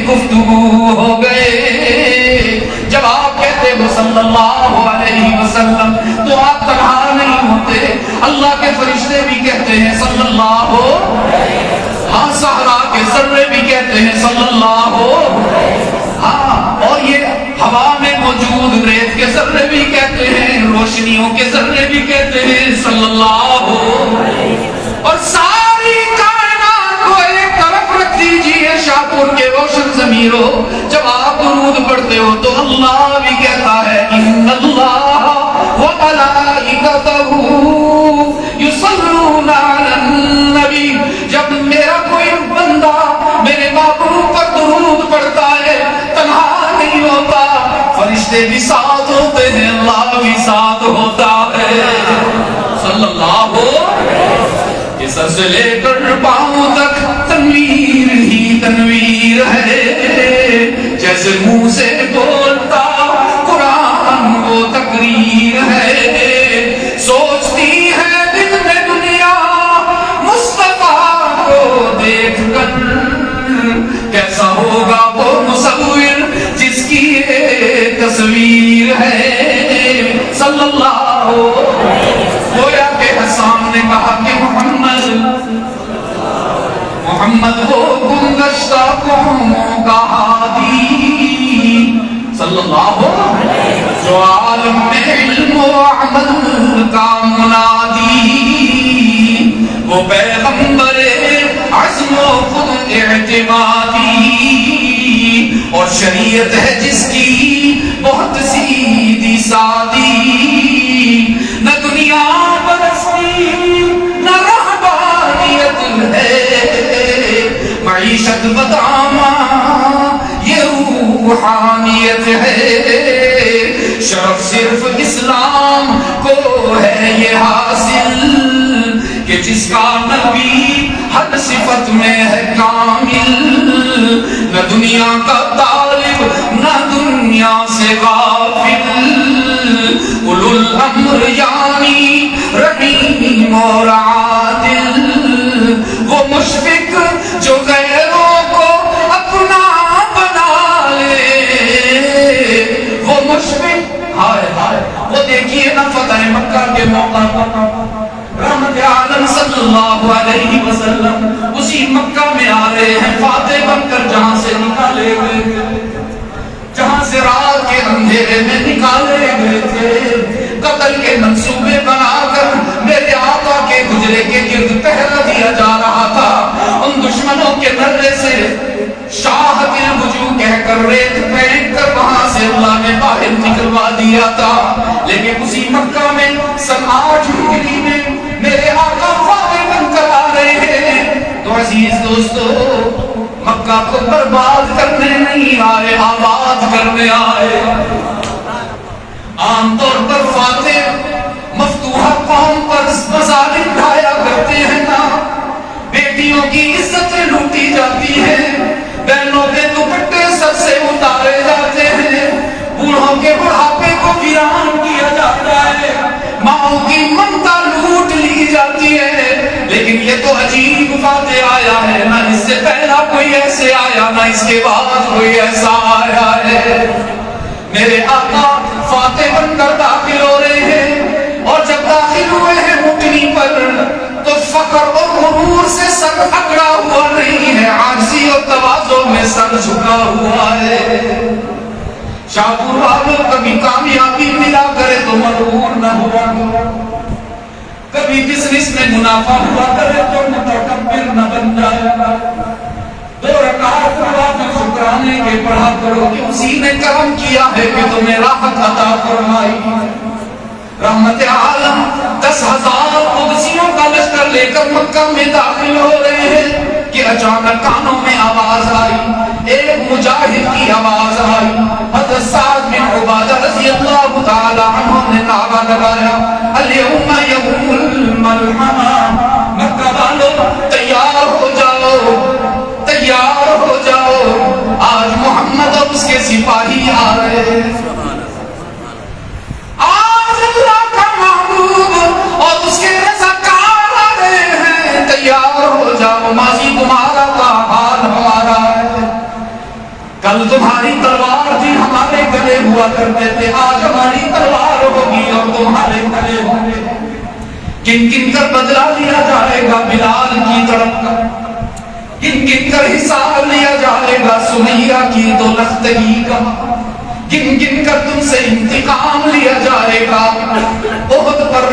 گفتگو ہو گئے۔ جب آپ کہتے ہو صلی اللہ علیہ وسلم تو آپ تنہا نہیں ہوتے، اللہ کے فرشتے بھی کہتے ہیں صلی اللہ علیہ وسلم، ہاں صحرا کے ذرے بھی کہتے ہیں صلی اللہ علیہ وسلم، ہاں اور یہ ہوا میں موجود ریت کے ذرے بھی کہتے ہیں، روشنیوں کے ذرے بھی کہتے ہیں صلی اللہ علیہ وسلم، اور ساری کائنات کو ایک طرف رکھ دیجئے شاہپور کے روشن ضمیروں، جب آپ درود پڑھتے ہو تو اللہ بھی کہتا ہے ان اللہ وملائکتہ یصلون علی النبی، جب میرا کوئی بندہ میرے محبوب پر درود پڑھتا ہے تنہا نہیں ہوتا، فرشتے بھی ساتھ ہوتے ہیں، اللہ بھی ساتھ ہوتا ہے صلی اللہ علیہ وسلم۔ یہ سر سے لے کر پاؤں تک تنویر ہی تنویر ہے، جیسے منہ سے بولتا قرآن وہ تقریر ہے، سوچتی ہے دل میں دنیا مصطفیٰ کو دیکھ کر کیسا ہوگا وہ مصور جس کی یہ تصویر ہے صلی اللہ علیہ وسلم۔ گویا کہ حسان نے کہا کہ محمد وہ گمگشتہ قوموں کا ہادی صلی اللہ علیہ وسلم، جو عالم میں علم و عمل کا منادی، وہ پیغمبر عزم و خود اعتمادی، اور شریعت ہے جس کی بہت سیدھی سادی، نہ دنیا پرستی نہ رہبانیت ہے، معیشت بدامہ یہ روحانیت ہے، شرف صرف اسلام کو ہے یہ حاصل کہ جس کا نبی ہر صفت میں ہے کامل، نہ دنیا کا طالب نہ دنیا سے غافل، اولو الامر یعنی رحیم اور عادل، وہ مشفق جو غیروں کو اپنا بنا لے، وہ مشفق ہائے ہائے، وہ دیکھیے نا فتح مکہ کے موقع پر رحمت عالم صلی اللہ علیہ وسلم اسی مکہ میں آ رہے ہیں فاتح بن کر، جہاں سے نکالے گئے تھے، جہاں سے رات کے اندھیرے میں نکالے گئے تھے، قتل کے منصوبے بنا کر میرے آقا کے حجرے کے گرد پہرا دیا جا رہا تھا، ان دشمنوں کے نرے سے شاہد الوجوہ کہہ کر ریت پھینک کر وہاں سے اللہ نے باہر نکلوا دیا تھا، لیکن اسی مکہ میں سن 8 ہجری میں میرے آقا فاتح بن کر آ رہے ہیں۔ تو عزیز دوستو، مکہ کو برباد کرنے نہیں آئے، آباد کرنے آئے۔ عام طور پر فاتح مفتوحہ قوم پر مظالم ڈھایا کرتے ہیں نا، بیٹیوں کی عزتیں لوٹی جاتی ہیں، بہنوں کے دوپٹے سر سے اتارے جاتے ہیں، بوڑھوں کے بڑھاپے کو ویران کیا جاتا ہے، ماؤں کی ممتا لوٹ لی جاتی ہے، لیکن یہ تو عجیب فاتح آیا ہے، نہ اس سے پہلا کوئی ایسے آیا نہ اس کے بعد کوئی ایسا آیا ہے۔ میرے آقا فاتح بن کر داخل ہو رہے ہیں، اور جب داخل ہوئے ہیں اونٹنی پر تو فخر اور غرور سے سر اکڑا ہوا نہیں ہے، عاجزی اور تواضع میں سر جھکا ہوا ہے۔ شاہپور والوں کبھی کامیابی ملا کرے تو مغرور نہ ہوا، کبھی بزنس میں منافع ہوا کرے تو متکبر نہ بن جائے۔ 2 رکعت نوافل شکرانے کے پڑھا کرو کہ اسی نے کرم کیا ہے کہ تمہیں راحت عطا فرمائی۔ رحمت عالم 10,000 قدسیوں کا لشکر لے کر مکہ میں داخل ہو رہے ہیں کہ اچانک کانوں میں آواز آئی، ایک مجاہد کی آواز آئی، حضرت سعد بن عبادہ رضی اللہ تعالی عنہ نے نعرہ لگایا، الیوم یوم الملحمہ، مکہ والوں تیار ہو جاؤ، تیار ہو جاؤ، آج محمد اور اس کے سپاہی آ رہے ہیں، آج اللہ کا محبوب اور اس کے رضاکار آ رہے ہیں، تیار ہو جاؤ، ماضی تمہارا تھا، حال ہمارا ہے، کل تمہاری تلوار تھی، ہمارے گلے ہوا کرتے تھے، آج ہماری تلوار ہوگی اور تمہارے گلے ہوں گے، کن کن کر بدلہ لیا جائے گا بلال کی طرف کا، کن کن کر حساب لیا جائے گا سمیرہ کی دو لختگی کا، گن گن کر تم سے انتقام لیا جائے گا، احد پر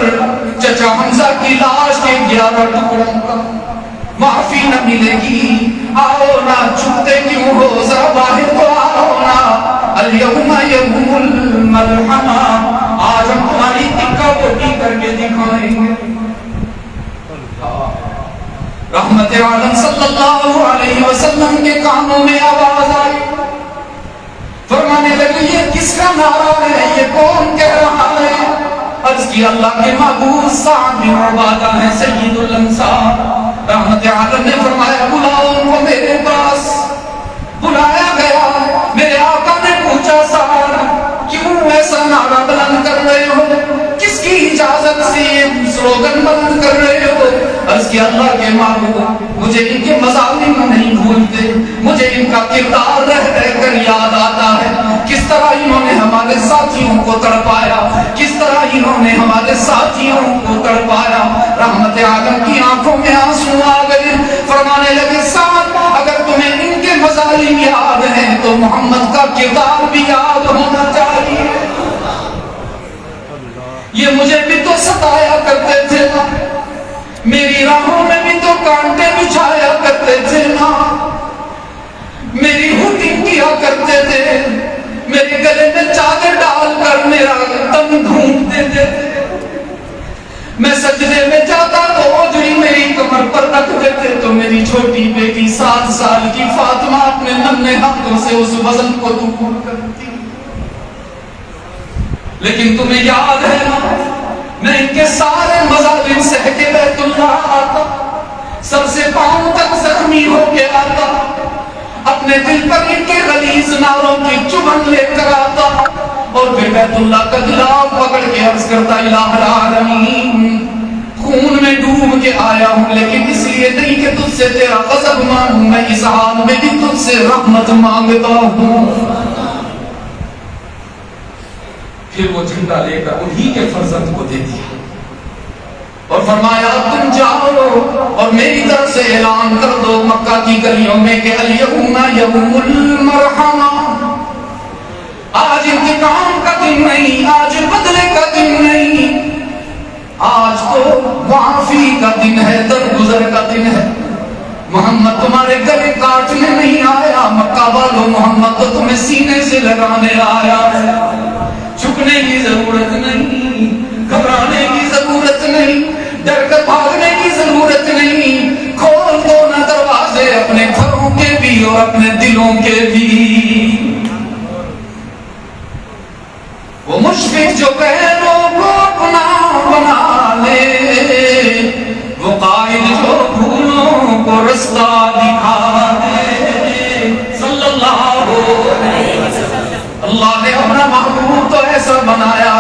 چچا حمزہ کی لاش کے 11 ٹکڑوں کا، معافی نہ ملے گی، آؤ نا چھپتے کیوں ہو، ذرا باہر تو آؤ نا، الیوم یوم الملحمہ، آج ہم تمہاری تکہ پوٹی کر کے دکھائیں گے۔ رحمت عالم صلی اللہ علیہ وسلم کے کانوں میں آواز آئی، فرمانے لگے یہ کس کا نعرہ ہے، یہ کون کہہ رہا ہے؟ عرض کی اللہ کے محبوب سعد بن عبادہ ہیں، سید الانصار۔ رحمت عالم نے فرمایا بلاؤ ان کو میرے پاس، بلایا گیا، میرے آقا نے پوچھا سعد کیوں ایسا نعرہ بلند کر رہے ہو، کس کی اجازت سے یہ سلوگن بلند کر رہے ہو؟ عرض کی اللہ کے محبوب مجھے ان کے مظالم نہیں بھولتے، مجھے ان کا کردار رہ رہ کر یاد آتا ہے، کس طرح انہوں نے ہمارے ساتھیوں کو تڑپایا، کس طرح انہوں نے ہمارے ساتھیوں کو تڑپایا۔ رحمت عالم کی آنکھوں میں آنسو آ گئے، فرمانے لگے سعد اگر تمہیں ان کے مظالم یاد ہیں تو محمد کا کردار بھی یاد ہونا چاہیے، یہ مجھے بھی تو ستایا کرتے تھے نا، میری راہوں میں بھی تو کانٹے بچھایا کرتے تھے نا، میری ہوٹنگ کیا کرتے تھے، میرے گلے میں چادر ڈال کر میرا دم ڈھونڈتے تھے، میں سجدے میں جاتا تو اوجری میری کمر پر رکھ دیتے تو میری چھوٹی بیٹی 7 سال کی فاطمہ اپنے ننھے ہاتھوں سے اس وزن کو دور کرتی، لیکن تمہیں یاد ہے نا میں ان کے سارے مظالم سہ کے بیت اللہ آتا، سر سے پاؤں تک زخمی ہو کے آتا، اپنے دل پر ان کے غلیظ ناروں کی چبھن لے کر آتا، اور پھر بیت اللہ کا گلاف پکڑ کے عرض کرتا الہ العالمین خون میں ڈوب کے آیا ہوں، لیکن اس لیے نہیں کہ تجھ سے تیرا غضب مانگوں، میں اس حال میں بھی تجھ سے رحمت مانگتا ہوں۔ پھر وہ جھنڈا لے کر انہی کے فرزند کو دے دیا اور فرمایا تم جاؤ اور میری طرف سے اعلان کر دو مکہ کی گلیوں میں کہ الیوم یوم المرحمہ، آج انتقام کا دن نہیں، آج بدلے کا دن نہیں، آج تو معافی کا دن ہے، درگزر کا دن ہے۔ محمد تمہارے گلے کاٹنے نہیں آیا، مکہ والوں محمد تو تمہیں سینے سے لگانے آیا ہے، جھکنے کی ضرورت نہیں، گھبرانے کی ضرورت نہیں، ڈر کر بھاگنے کی ضرورت نہیں، کھول دو نا دروازے اپنے گھروں کے بھی اور اپنے دلوں کے بھی۔ وہ مشفق جو غیروں کو اپنا بنا لے، وہ قائد جو بھولوں کو رستہ دکھا دے، صلی اللہ علیہ وسلم۔ اللہ نے اپنا محبوب تو ایسا بنایا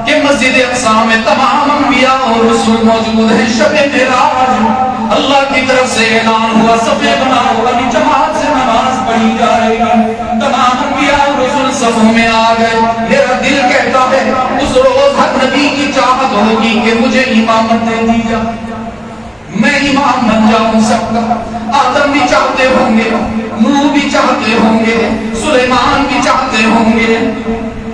کہ مسجد اقصی میں تمام انبیاء اور رسول موجود ہیں۔ شب معراج اللہ کی طرف سے اعلان ہوا صفیں بناؤ، ابھی جماعت سے نماز پڑھی جائے گی، تمام انبیاء اور رسول صفوں میں آ گئے۔ میرا دل کہتا ہے اس روز ہر نبی کی چاہت ہوگی کہ مجھے امامت دے دی جائے، میں امام بن جاؤں سب کا۔ آدم بھی چاہتے ہوں گے، نوح بھی چاہتے ہوں گے، سلیمان بھی چاہتے ہوں گے،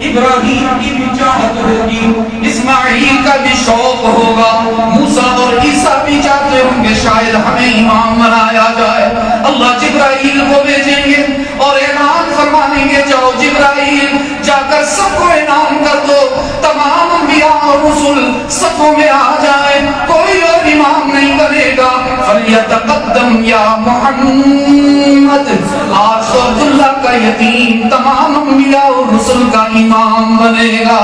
ابراہیم کی بھی چاہت ہوگی، اسماعیل کا بھی شوق ہوگا، موسیٰ اور عیسیٰ بھی چاہتے ہوں گے شاید ہمیں امام بنایا جائے۔ اللہ جبرائیل کو بھیجیں گے اور اعلان فرمائیں گے جاؤ جبرائیل جا کر سب کو اعلان کر دو، تمام انبیاء اور رسل صفوں میں آ جائیں، کوئی اور امام نہیں بنے گا۔ فَلْيَتَقَدَّمْ یا محمد آج تو عبداللہ کا یتیم تمام انبیاء اور رسل کا امام بنے گا.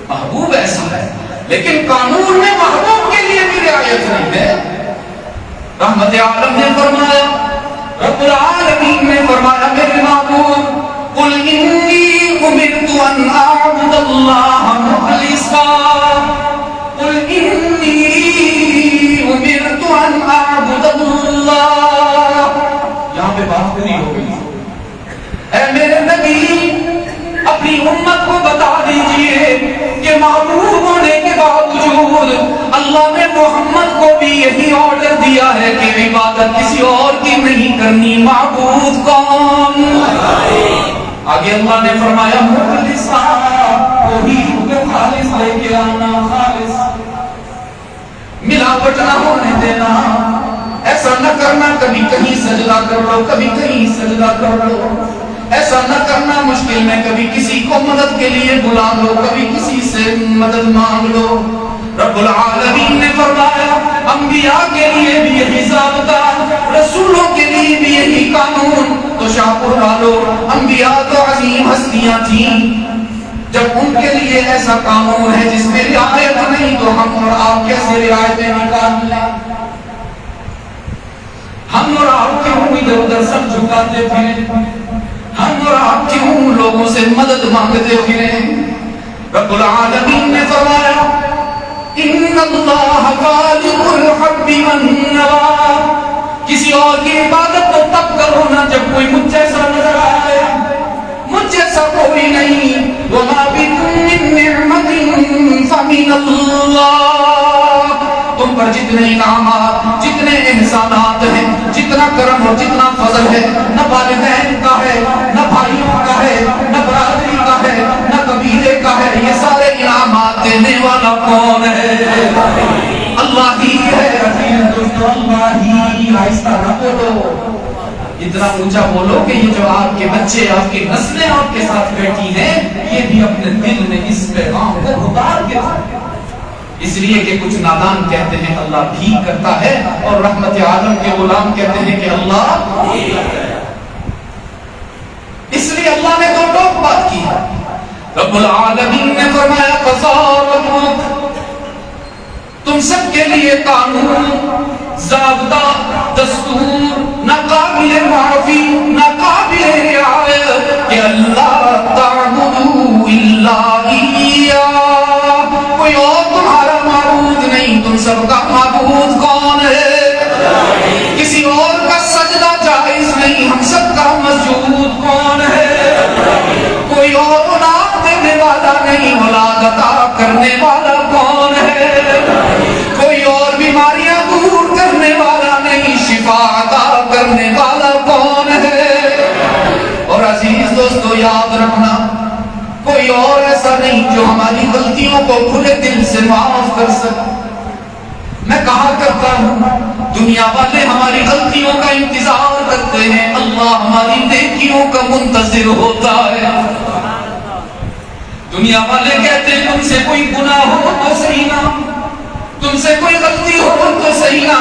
محبوب ایسا ہے لیکن قانون میں محبوب کے لیے بھی رعایت نہیں ہے. رحمت عالم نے فرمایا, رب العالمین نے فرمایا, میرے محبوب قل انی امرت ان اعبد اللہ مخلصا, قل انی امرت ان اعبد اللہ. یہاں پہ بات پوری ہو گئی. اے میرے نبی اپنی امت کو بتا دیجئے کہ محبوب ہونے کے باوجود اللہ نے محمد کو بھی یہی آرڈر دیا ہے کہ عبادت کسی اور کی نہیں کرنی. معبود کون؟ آگے اللہ نے فرمایا مخلصا, وہی خالص لے کے آنا, خالص ملاوٹ نہ ہونے دینا. ایسا نہ کرنا کبھی کہیں سجدہ کر لو, کبھی کہیں سجدہ کر لو. ایسا نہ کرنا مشکل میں کبھی کسی کو مدد کے لیے بلا لو, کبھی کسی سے مدد مانگ لو. رب العالمین نے فرمایا انبیاء کے لیے بھی یہی ضابطہ, رسولوں کے لیے بھی یہی قانون. تو شاہپور والوں, انبیاء تو عظیم ہستیاں تھیں, جب ان کے لیے ایسا قانون ہے جس میں رعایت نہیں تو ہم اور آپ کیسے رعایتیں نکال لیں؟ ہم اور آپ کیوں ادھر ادھر سب جھکاتے پھریں؟ ہم اور آپ کیوں لوگوں سے مدد مانگتے پھریں؟ رب العالمین نے فرمایا ان اللہ خالق الحب والنوى, کسی اور کی عبادت تو تب کرو نا جب کوئی مجھ جیسا نظر آئے. مجھ جیسا کوئی نہیں. وما بكم من نعمة فمن اللہ, تم پر جتنے انعامات, جتنے احسانات ہیں, جتنا کرم اور جتنا فضل ہے, نہ والدین کا ہے, نہ بھائیوں کا ہے, نہ برادری کا ہے, نہ قبیلے کا ہے. یہ سارے انعامات دینے والا کون ہے؟ اللہ ہی ہے. دوستو اللہ ہی. آہستہ نہ بولو, اتنا اونچا بولو کہ یہ جو آپ کے بچے, آپ کی نسلیں آپ کے ساتھ بیٹھی ہیں, یہ بھی اپنے دل میں اس پیغام کو اتار کے رکھیں. اس لیے کہ کچھ نادان کہتے ہیں اللہ بھی کرتا ہے, اور رحمت عالم کے غلام کہتے ہیں کہ اللہ بھی کرتا ہے. اس لیے اللہ نے دو ٹوک بات کی. رب العالمین نے فرمایا قضا ربک, تم سب کے لیے قانون, ضابطہ, دستور, نہ قابل معافی, نہ قابل رعایت کہ اللہ تعبدوا الا ایاہ, کوئی اور تمہارا معبود نہیں. تم سب کا معبود کون ہے؟ کسی اور کا سجدہ جائز نہیں. ہم سب کا مسجود کون ہے؟ کوئی اور اولاد دینے والا نہیں. اولاد عطا کرنے والا کون ہے؟ کوئی اور بیماریاں دور کرنے والا نہیں. شفا عطا کرنے والا کون ہے؟ اور عزیز دوستو یاد رکھنا, کوئی اور ایسا نہیں جو ہماری غلطیوں کو کھلے دل سے معاف کر سکے. میں کہا کرتا ہوں دنیا والے ہماری غلطیوں کا انتظار کرتے ہیں, اللہ ہماری نیکیوں کا منتظر ہوتا ہے. دنیا والے کہتے ہیں تم سے کوئی گناہ ہو تو صحیح نہ, تم سے کوئی غلطی ہو تو صحیح نہ,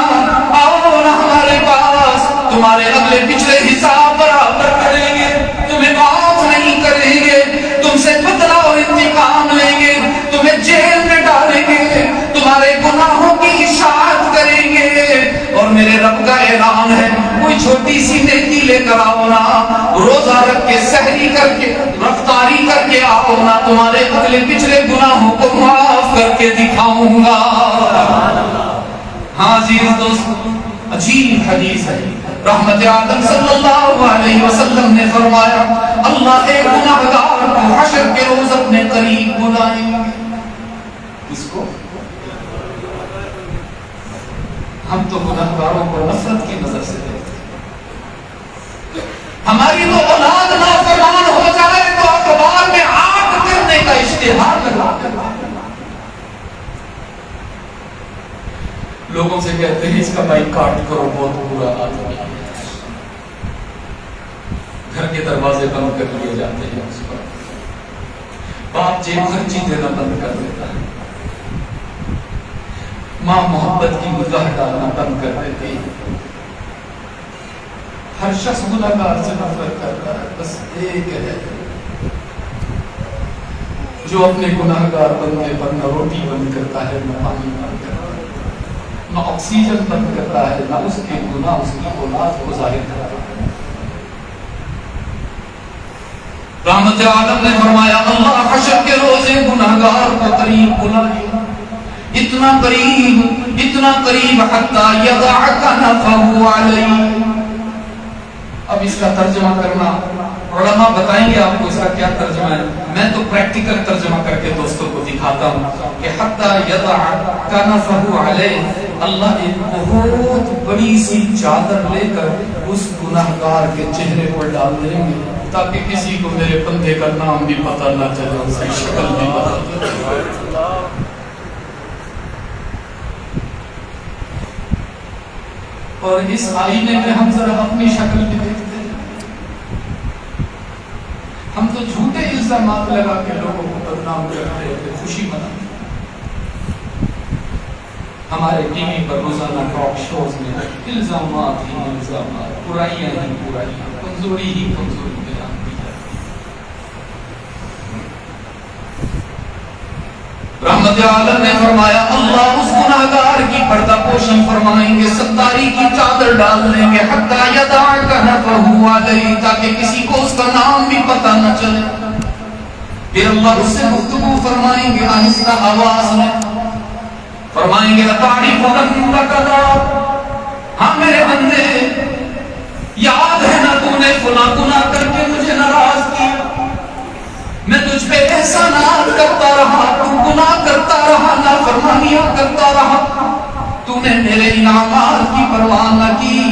آؤ نا ہمارے پاس, تمہارے اگلے پچھلے حساب برابر کریں گے, تمہیں معاف نہیں کریں گے, تم سے بدلہ اور انتقام لیں گے, تمہیں جیل میں ڈالیں گے, تمہارے گناہوں کی اشاعت کریں گے. اور میرے رب کا اعلان ہے کوئی چھوٹی سی نیکی لے کر آؤ نا, روزہ رکھ کے, سحری کر کے, رفتاری کر کے آؤ نا, تمہارے اگلے پچھلے گناہوں کو معاف کر کے دکھاؤں گا. ہاں عزیز دوست, عجیب حدیث ہے. رحمت عالم صلی اللہ علیہ وسلم نے فرمایا اللہ ایک گناہگار کو حشر کے روز اپنے قریب بلائیں گے. کس کو؟ ہم تو گناہگاروں کو نفرت کی نظر سے دیکھتے ہیں. ہماری تو اولاد نافرمان ہو جائے تو اخبار میں آگ کرنے کا اشتہار لگا لوگوں سے کہتے ہیں اس کا بائیکاٹ کرو, بہت برا آدمی ہے. گھر کے دروازے بند کر لیے جاتے ہیں, اس پر باپ جیب خرچی دینا بند کر دیتا ہے, ماں محبت کی نگاہ ڈالنا بند کر دیتی ہے. ہر شخص گناہگار سے نفرت کرتا ہے، بس ایک ہے جو اپنے گناہگار بندے پر نہ روٹی بند کرتا ہے، نہ پانی بند کرتا ہے، نہ آکسیجن بند کرتا ہے، نہ اس کے گناہ اس کی اولاد کو ظاہر کرتا ہے۔ رحمت عالم نے فرمایا اللہ حشر کے روزے گناہگار کو قریب بلائے، اتنا قریب حتی یضع کنفہ علیہ۔ اب اس کا ترجمہ کرنا علماء بتائیں گے آپ کو اس کا کیا ترجمہ ہے، میں تو پریکٹیکل ترجمہ کر کے دوستوں کو دکھاتا ہوں کہ حتی یضع کنفہ علیہ، اللہ ایک بہت بڑی سی چادر لے کر اس گناہگار کے چہرے پر ڈال دیں گے تاکہ کسی کو میرے بندے کا نام بھی پتہ نہ چلے، اس کی شکل بھی پتہ نہ چلے۔ اور اس آئینے میں ہم ذرا اپنی شکل بھی دیکھتے ہیں، ہم تو جھوٹے الزامات لگا کے لوگوں کو بدنام کرتے ہیں، خوشی مناتے ہیں۔ ہمارے ٹی وی پر روزانہ ٹاک شوز میں الزامات ہی الزامات، برائیاں ہی برائیاں، کمزوری ہی کمزوری بیان کی جاتی ہے۔ رحمت عالم نے فرمایا اللہ اس گناہگار کی پردہ پوشی فرمائیں گے، ستاری کی چادر ڈال دیں گے، حتی یضع کنفہ علیہ، تاکہ کسی کو اس کا نام بھی پتہ نہ چلے۔ پھر اللہ اس سے گفتگو فرمائیں گے آہستہ آواز میں، فرمائیں گے تعریف ذنبک ذا، ہاں میرے بندے یاد ہے نا تو نے فلاں گناہ کر کے مجھے ناراض کیا، میں تجھ پہ احسانات کرتا رہا، تو گناہ کرتا رہا، نافرمانیاں کرتا رہا، تو نے میرے انعامات کی پرواہ نہ کی،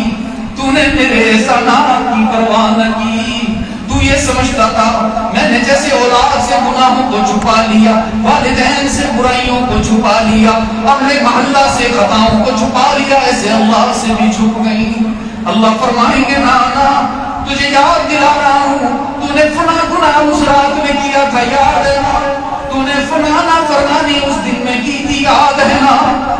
تو نے میرے احسانات کی پرواہ نہ کی، تو یہ سمجھتا تھا میں نے جیسے اولاد سے گناہوں کو چھپا لیا، والدین سے برائیوں کو چھپا لیا، اپنے محلہ سے خطاؤں کو چھپا لیا، ایسے اللہ سے بھی چھپ گئی۔ اللہ فرمائیں گے نا تجھے یاد دلا رہا ہوں، تو نے فلاں گناہ اس رات میں کیا تھا، یاد ہے نا، تو نے فلاں نافرمانی اس دن میں کی تھی، یاد ہے نا۔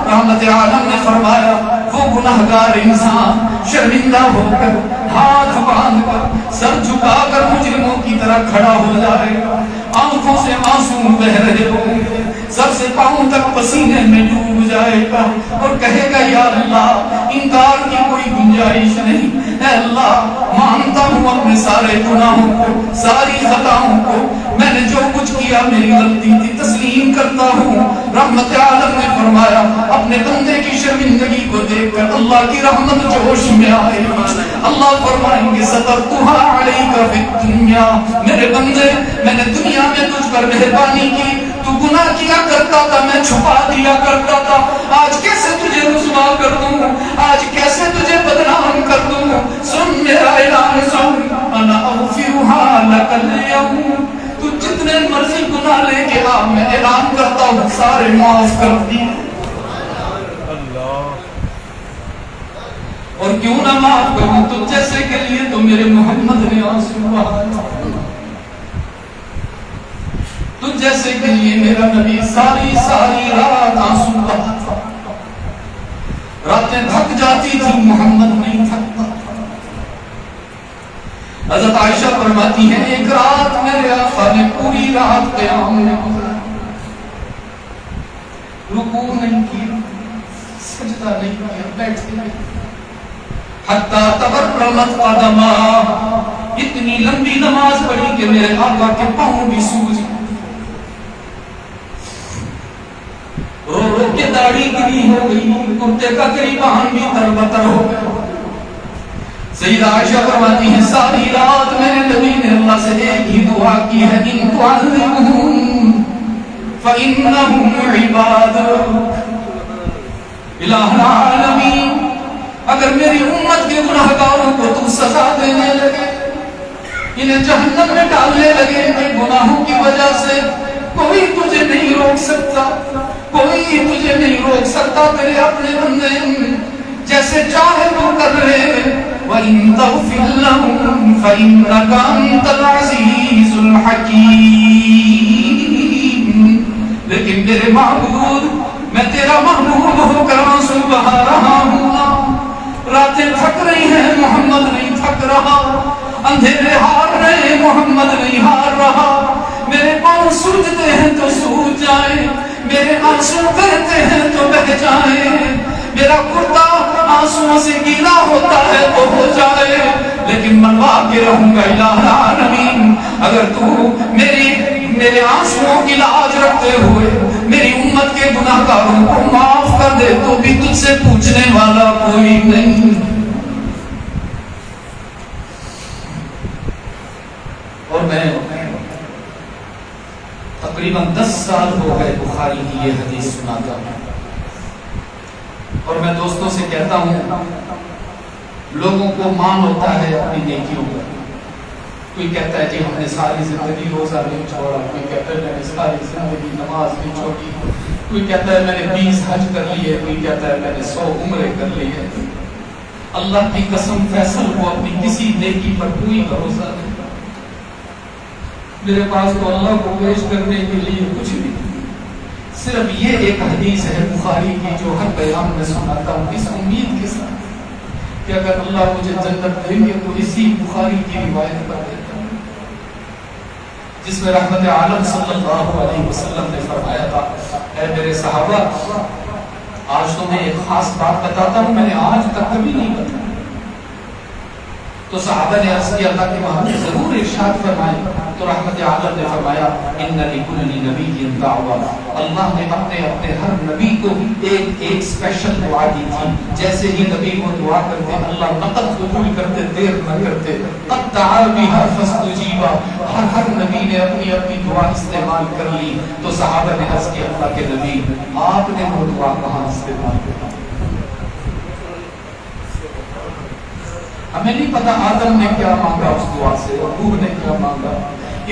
رحمت عالم نے فرمایا وہ گناہگار انسان شرمندہ ہو کر ہاتھ باندھ کر سر جھکا کر مجرموں کی طرح کھڑا ہو جائے گا، آنکھوں سے آنسو بہ رہے ہوں گے، سر سے پاؤں تک پسینے میں ڈوب جائے گا اور کہے گا یا اللہ انکار کی کوئی گنجائش نہیں، اے اللہ مانتا ہوں اپنے سارے گناہوں کو، ساری خطاؤں کو، میں نے جو کچھ کیا میری غلطی تھی، تسلیم کرتا ہوں۔ رحمت عالم نے فرمایا اپنے بندے کی شرمندگی کو دیکھ کر اللہ کی رحمت جوش میں آئے، اللہ فرمائیں گے سترتھا علیک فی الدنیا، میرے بندے میں نے دنیا میں تجھ پر مہربانی کی، تو گناہ کیا کرتا تھا میں چھپا دیا کرتا تھا، آج کیسے تجھے رسوا کر دوں، آج کیسے تجھے بدنام کر دوں، سن میرا اعلان سن، انا اغفرها لک اليوم، تو جتنے مرضی گناہ لے کے آ، میں اعلان کرتا ہوں سارے معاف کر دیے۔ اور کیوں نہ معاف کروں، تو جیسے کے لیے تو میرے محمد نے آنسو بہایا، تو جیسے کہ یہ میرا نبی ساری رات آنسو بہاتا، راتیں تھک جاتی تھی محمد نہیں تھکتا۔ حضرت عائشہ فرماتی ہیں ایک رات میرے آقا نے پوری رات قیام میں گزارا، رکوع نہیں کیا، سجدہ نہیں کیا، بیٹھے نہیں، حتی تورمت قدما، اتنی لمبی نماز پڑھی کہ میرے آقا کے پاؤں بھی سوج گئے، رو رو کے داڑھی گری ہو گئی، کرتے کا گریبان بھی تربتر ہو گیا۔ سیدہ عائشہ فرماتی ہیں ساری رات میرے نبی نے اللہ سے ایک ہی دعا کی ہے، ان تعذبهم فإنهم عبادك، الہ العالمین اگر میری امت کے گناہگاروں کو تو سزا دینے لگے، انہیں جہنم میں ڈالنے لگے ان گناہوں کی وجہ سے، کوئی تجھے نہیں روک سکتا، کوئی تجھے نہیں روک سکتا، تیرے اپنے بندے جیسے چاہے وہ کر رہے، وَإِن تَغْفِرْ لَهُمْ فَإِنَّكَ أَنْتَ الْعَزِيزُ الْحَكِيمُ، لیکن میرے معبود میں تیرا محبوب ہو کر آنسو بہا رہا ہوں، راتیں تھک رہی ہیں محمد نہیں تھک رہا، اندھیرے ہار رہے محمد نہیں ہار رہا، میرے پاؤں سوجتے ہیں تو سوج جائیں، میرے آنسو بہتے ہیں تو بہ جائیں، میرا کرتا آنسوؤں سے گیلا ہوتا ہے تو ہو جائے، لیکن منوا کے رہوں گا الہ العالمین، اگر تو میرے آنسوؤں کی لاج رکھتے ہوئے میری امت کے گناہگاروں کو معاف کر دے تو بھی تجھ سے پوچھنے والا کوئی نہیں۔ اور میں تقریباً 10 سال ہو گئے بخاری کی یہ حدیث سناتا ہوں، اور میں دوستوں سے کہتا ہوں لوگوں کو مان ہوتا ہے اپنی نیکیوں پر، کوئی کہتا ہے جی ہم نے ساری زندگی روزہ نہیں چھوڑا، کوئی کہتا ہے میں نے ساری زندگی نماز نہیں چھوڑی، کوئی کہتا ہے میں نے 20 حج کر لیے، کوئی کہتا ہے میں نے 100 عمرے کر لی ہے۔ اللہ کی قسم فیصل کو اپنی کسی نیکی پر کوئی بھروسہ نہیں، میرے پاس تو اللہ کو پیش کرنے کے لیے کچھ نہیں، صرف یہ ایک حدیث ہے بخاری کی جو ہر بیان میں سناتا ہوں اس امید کے ساتھ کہ اگر اللہ مجھے جنت دیں گے تو اسی بخاری کی روایت پر دیتا ہوں، جس میں رحمت عالم صلی اللہ علیہ وسلم نے فرمایا تھا اے میرے صحابہ آج تمہیں ایک خاص بات بتاتا ہوں، میں نے آج تک کبھی نہیں بتایا۔ تو صحابہ نے عرض کیا اللہ کے محمد ضرور ارشاد فرمائے، تو رحمت عالم نے فرمایا ان لکل نبی دعویٰ، اللہ نے اپنے ہر نبی کو ایک اسپیشل دعا دی تھی، جیسے ہی نبی کو دعا کرتے اللہ نقد قبول کرتے، دیر نہ کرتے، قد دعا بها فاستجیب، ہر نبی نے اپنی دعا استعمال کر لی۔ تو صحابہ نے عرض کیا اللہ کے نبی آپ نے وہ دعا کہاں استعمال کی؟ ہمیں نہیں پتا آدم نے کیا مانگا اس دعا سے، نوح نے کیا مانگا،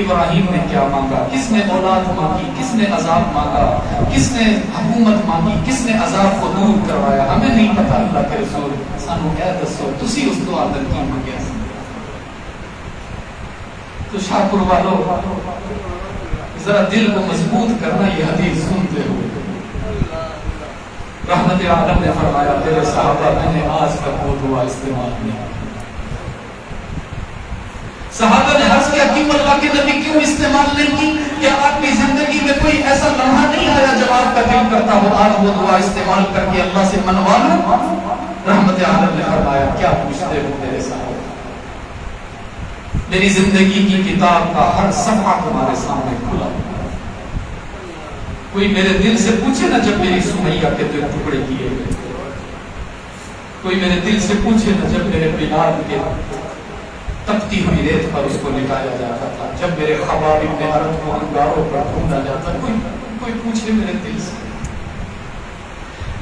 ابراہیم نے کیا مانگا، کس نے اولاد مانگی، کس نے عذاب مانگا، کس نے حکومت مانگی، کس نے عذاب کو دور کروایا، ہمیں نہیں پتا۔ اللہ کے رسول سانو کہہ دسو تسی اس دعا دل کی مانگیا سی۔ تو شاہپور والو ذرا دل کو مضبوط کرنا یہ حدیث سنتے ہوئے، رحمت عالم نے فرمایا تیرے صحابہ میں نے آج تک وہ دعا استعمال نہیں۔ صحابہ نے عرض کیا کیوں اللہ کے نبی کیوں استعمال نہیں کی؟ کیا آپ کی زندگی میں کوئی ایسا لمحہ نہیں آیا جب آپ کا دل کرتا ہو آج وہ دعا استعمال کر کے اللہ سے منوا لوں؟ رحمت عالم نے فرمایا کیا پوچھتے ہو میرے صحابہ، میری زندگی کی کتاب کا ہر صفحہ تمہارے سامنے کھلا، کوئی میرے دل سے پوچھے نا جب میری سمیہ کے دل ٹکڑے کیے گئے، کوئی میرے دل سے پوچھے نا جب میرے بلال کے تپتی ہوئی ریت پر اس کو لٹایا جاتا تھا، جب میرے خباب ابن عرب کو انگاروں پر ڈھونڈا جاتا، کوئی پوچھے میرے دل سے،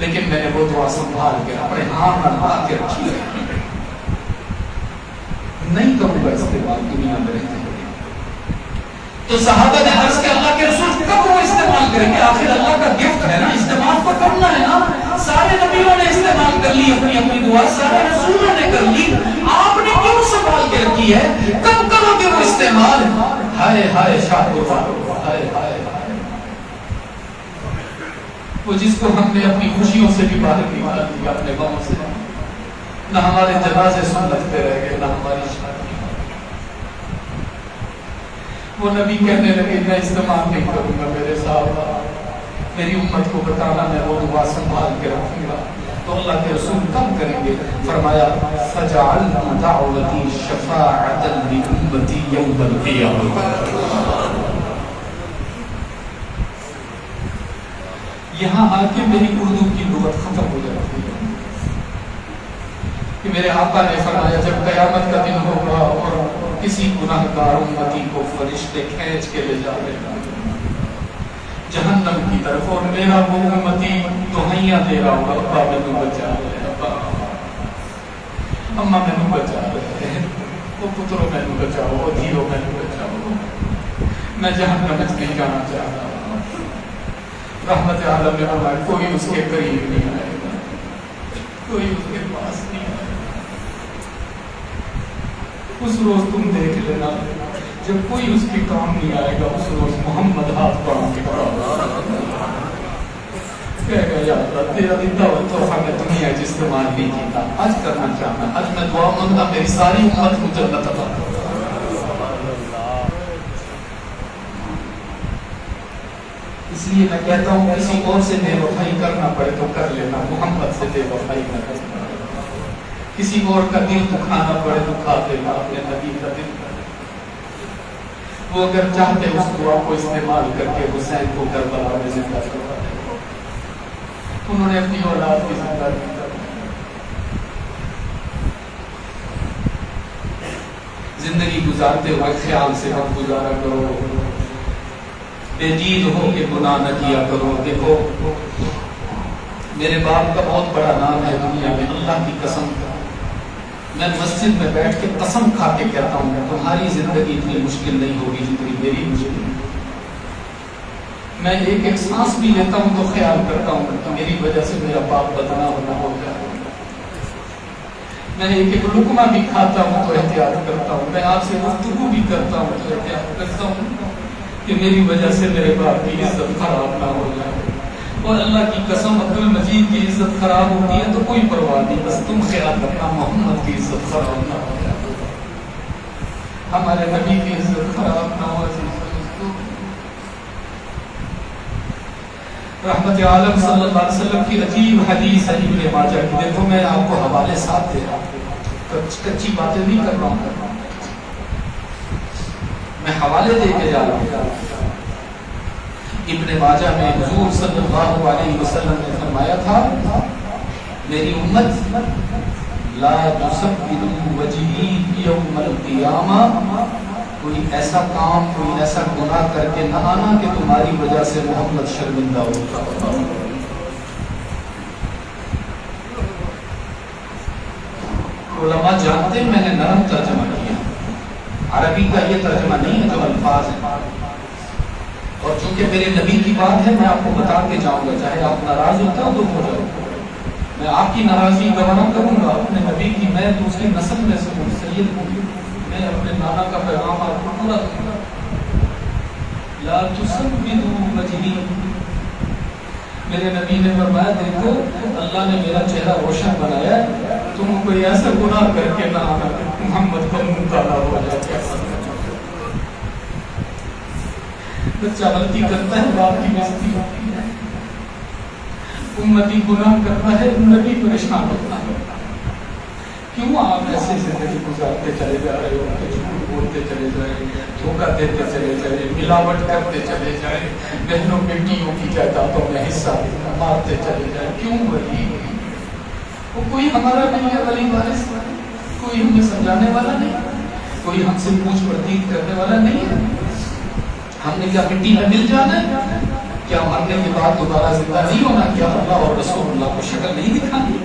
لیکن میں نے وہ دعا سنبھال کے اپنے ہاتھ میں لا کے رکھی ہے، نہیں کروں گا استعمال دنیا میں رہتے ہوئے۔ تو صحابہ نے عرض کیا اللہ کے رسول کب وہ استعمال کریں گے؟ آخر اللہ کا گفٹ ہے نا، استعمال تو کرنا ہے نا۔ سارے نبیوں نے استعمال کر لی اپنی دعا، سارے رسولوں نے کر لی، آپ نے کیوں سنبھال کے رکھی ہے؟ کب کرو گے وہ استعمال؟ ہائے ہائے شاہپور والو، ہائے ہائے ہائے، وہ جس کو ہم نے اپنی خوشیوں سے بھی باہر نکال دیا، اپنے غموں سے، نہ ہمارے جنازے سنتے رہ گئے، نہ ہماری شادی۔ وہ نبی کہنے لگے میں استعمال نہیں کروں گا میرے صاحب، میری امت کو بتانا میں وہ دعا سنبھال کے رکھوں گا۔ تو اللہ کے رسول کب کریں گے؟ فرمایا فجعلنا دعوتی شفاعۃ لامتی یوم القیامہ۔ یہاں آ کے میری اردو کی لغت ختم ہو جاتی ہے کہ میرے آقا نے فرمایا جب قیامت کا دن ہوگا اور کسی گناہ گار امتی کو فرشتے کھینچ کے لے جا رہے ہیں جہنم کی طرف، اور میرا وہ امتی دہائیاں دے رہا ہوگا ابا میں نے بچا رہے، ابا اما میں نے بچا رہے، وہ پتروں میں نے بچاؤ، وہ دھیروں میں نے بچاؤ، میں جہنم میں نہیں جانا چاہتا۔ رحمت عالم نے فرمایا کوئی اس کے قریب نہیں آئے گا، کوئی اس کے پاس نہیں آئے گا۔ اس روز تم دیکھ لینا جب کوئی اس کی کام نہیں آئے گا، اس روز محمد ہاتھ پاؤں کے کہے گا یا اللہ تیرا دیتا ہوا تحفہ میں دنیا میں استعمال نہیں کیتا، حج کرنا چاہتا، حج میں دعا مانگتا میری ساری امت کو جنت عطا کر۔ اس لیے میں کہتا ہوں کسی اور سے بے وفائی کرنا پڑے تو کر لینا، محمد سے بے وفائی نہ کرنا، کسی اور کا دل دکھانا پڑے تو کھا دینا، اپنے نبی کا دل۔ وہ اگر چاہتے اس دعا کو استعمال کر کے حسین کو کربلا میں زندہ کروا دے، انہوں نے اپنی اولاد کی زندگی کر زندگی گزارتے ہوئے خیال سے وقت گزارا کرو، بے دید ہو کے گناہ نہ کیا کرو۔ دیکھو میرے باپ کا بہت بڑا نام ہے دنیا میں، اللہ کی قسم میں مسجد میں بیٹھ کے قسم کھا کے کہتا ہوں تمہاری زندگی اتنی مشکل نہیں ہوگی جتنی میری مشکل ہے۔ میں ایک ایک سانس بھی لیتا ہوں تو خیال کرتا ہوں کہ میری وجہ سے میرا باپ بدنام نہ ہو جائے۔ میں ایک ایک لقمہ بھی کھاتا ہوں تو احتیاط کرتا ہوں، میں آپ سے گفتگو بھی کرتا ہوں تو احتیاط کرتا ہوں کہ میری وجہ سے میرے باپ کی عزت خراب نہ ہو جائے۔ اور اللہ کی قسم عبد المجید کی عزت خراب ہوتی ہے تو کوئی پرواہ نہیں، بس تم خیال رکھنا محمد کی عزت خراب نہ ہو جائے، ہمارے نبی کی عزت خراب نہ ہو جائے۔ رحمت عالم صلی اللہ علیہ وسلم کی عجیب حدیث ہے ابن ماجہ کی، دیکھو میں آپ کو حوالے ساتھ دے رہا ہوں، کچی باتیں نہیں کر رہا ہوں، میں حوالے دے کے جا رہا ہوں۔ ابن ماجہ میں حضور صلی اللہ علیہ وسلم نے فرمایا تھا میری امت لا تسبل وجہی یوم القیامہ، کوئی ایسا کام کوئی ایسا گناہ کر کے نہ آنا کہ تمہاری وجہ سے محمد شرمندہ ہوگا۔ علماء جانتے ہیں میں نے نرم ترجمہ کیا، عربی کا یہ ترجمہ نہیں ہے جو الفاظ ہیں، اور چونکہ میرے نبی کی بات ہے میں آپ کو بتا کے جاؤں گا، چاہے آپ ناراض ہوتے ہو تو ہو جاؤ، میں آپ کی ناراضی گواہ کروں گا اپنے نبی کی، میں دوسری نسل میں سے ہوں، سید ہوں، میں اپنے نانا کا پیغام آپ کو پورا دوں گا۔ لا تسبلوا وجہی، میرے نبی نے فرمایا دیکھو اللہ نے میرا چہرہ روشن بنایا ہے، تم کوئی ایسا گناہ کر کے نہ آنا کہ محمد کا منہ کالا ہو جائے۔ بچہ غلطی کرتا ہے باپ کی بےزتی ہوتی ہے، امتی گناہ کرتا ہے نبی پریشان ہوتا ہے۔ کیوں آپ ایسے زندگی گزارتے چلے جا رہے ہو، جھوٹ بولتے چلے جائیں، دھوکہ دیتے چلے جائیں، ملاوٹ کرتے چلے جائیں، بہنوں بیٹیوں کی جائیدادوں میں حصہ مارتے چلے جائیں، کیوں ولی؟ وہ کوئی ہمارا نہیں ہے ولی وارث، کوئی ہمیں سمجھانے والا نہیں، کوئی ہم سے پوچھ پرتیت کرنے والا نہیں ہے۔ ہم نے کیا مٹی میں مل جانا ہے؟ کیا مرنے کے بعد دوبارہ زندہ نہیں ہونا؟ کیا اللہ اور رسول اللہ کو شکل نہیں دکھانی؟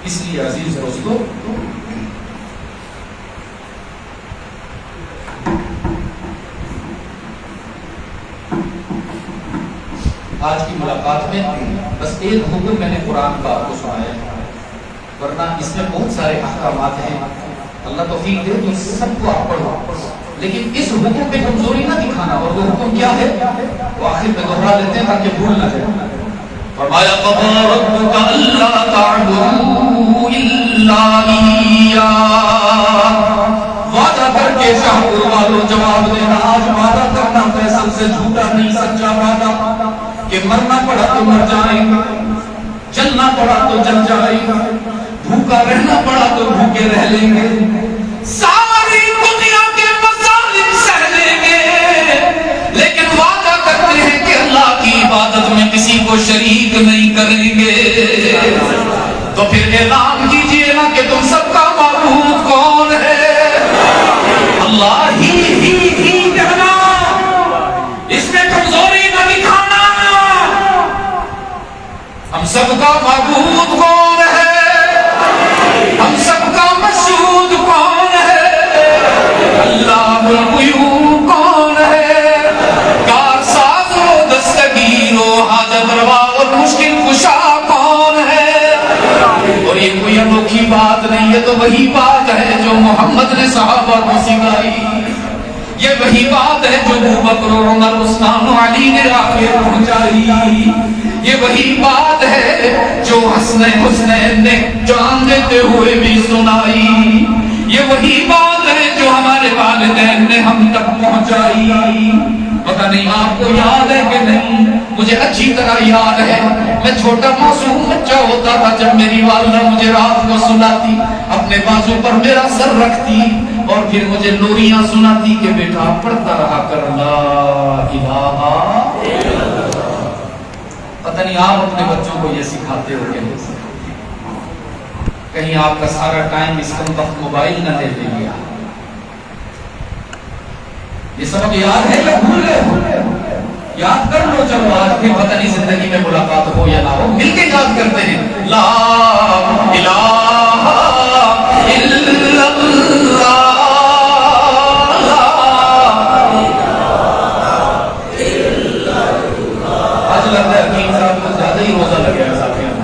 اس لیے عزیز دوستو آج کی ملاقات میں بس ایک حکم میں نے قرآن کا آپ کو سنایا ہے، ورنہ اس میں بہت سارے احکامات ہیں، اللہ توفیق دے تو سب کو آپ پڑھو، لیکن اس حکم پہ کمزوری نہ دکھانا، اور وہ حکم کیا ہے وہ آخر میں دوہرا لیتے ہیں تاکہ بھول نہ جائے۔ فرمایا قضى ربك الا تعبدوا الا اياه، وعدہ کر کے شاہپور والوں جواب دینا، آج وعدہ کرنا فیصل سے جھوٹا نہیں سچا وعدہ، کہ مرنا پڑا تو مر جائیں گے، جلنا پڑا تو جل جائیں گے، بھوکا رہنا پڑا تو بھوکے رہ لیں گے، ساری دنیا کے مظالم سہ لیں گے، لیکن وعدہ کرتے ہیں کہ اللہ کی عبادت میں کسی کو شریک نہیں کریں گے۔ تو پھر اعلان کیجئے نا کہ تم سب کا معبود کون ہے؟ اللہ ہی کہنا، اس میں کمزوری نہ دکھانا۔ ہم سب کا معبود کون ہے؟ ہم سب کا مسعود کون ہے؟ اللہ الغیوب کون ہے؟ کارساز و دستگیر و حاجت روا اور مشکل کشا کون ہے؟ اور یہ کوئی انوکھی بات نہیں ہے، تو وہی بات ہے جو محمد نے صحابہ کو سکھائی، یہ وہی بات ہے جو ابو بکر اور عمر عثمان و علی نے آخر پہنچائی. یہ وہی بات ہے جو حسنین نے جان دیتے ہوئے بھی سنائی. یہ وہی بات ہے جو ہمارے والدین نے ہم تک پہنچائی. پتہ نہیں آپ کو یاد ہے کہ نہیں, مجھے اچھی طرح یاد ہے. میں چھوٹا معصوم بچہ ہوتا تھا جب میری والدہ مجھے رات کو سلاتی, اپنے بازو پر میرا سر رکھتی اور پھر مجھے لوریاں سناتی کہ بیٹا پڑھتا رہا کر لا الہ. پتہ نہیں آپ اپنے بچوں کو یہ سکھاتے ہو کہ نہیں, کہیں آپ کا سارا ٹائم اس وقت موبائل نہ دے دے گیا. یہ سبق یاد ہے یا بھول گئے؟ یاد کر لو. چلو آج بھی پتہ نہیں زندگی میں ملاقات ہو یا نہ ہو, مل کے یاد کرتے ہیں. لا الہ الا اللہ. آج لگتا ہے حکیم صاحب کو زیادہ ہی روزہ لگ گیا ساتھیوں.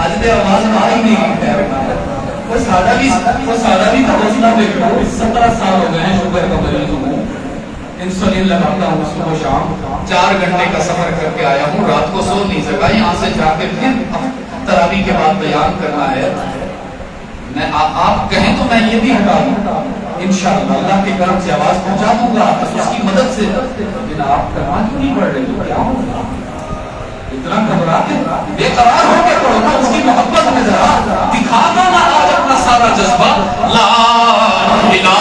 آج تو آواز آ ہی نہیں ہے. وہ سادہ بھی تو حوصلہ دیکھو. 17 سال ہو گئے ہیں شوگر کا مریض ہوں, انسولین لگاتا ہوں صبح شام. 4 گھنٹے کا سفر کر کے آیا ہوں, رات کو سو نہیں سکا. یہاں سے جا کے پھر تراویح کے بعد بیان کرنا ہے. میں آپ کہیں تو میں یہ بھی ہٹا دوں انشاءاللہ, اللہ کے کرم سے آواز پہنچا دوں گا اس کی مدد سے. لیکن آپ کرنا کیوں نہیں پڑھ رہے تو کیا ہوگا؟ اتنا گھبراتے بے قرار ہو کے پڑھو نا, اس کی محبت میں ذرا دکھا دو نا آج اپنا سارا جذبہ. لا الہ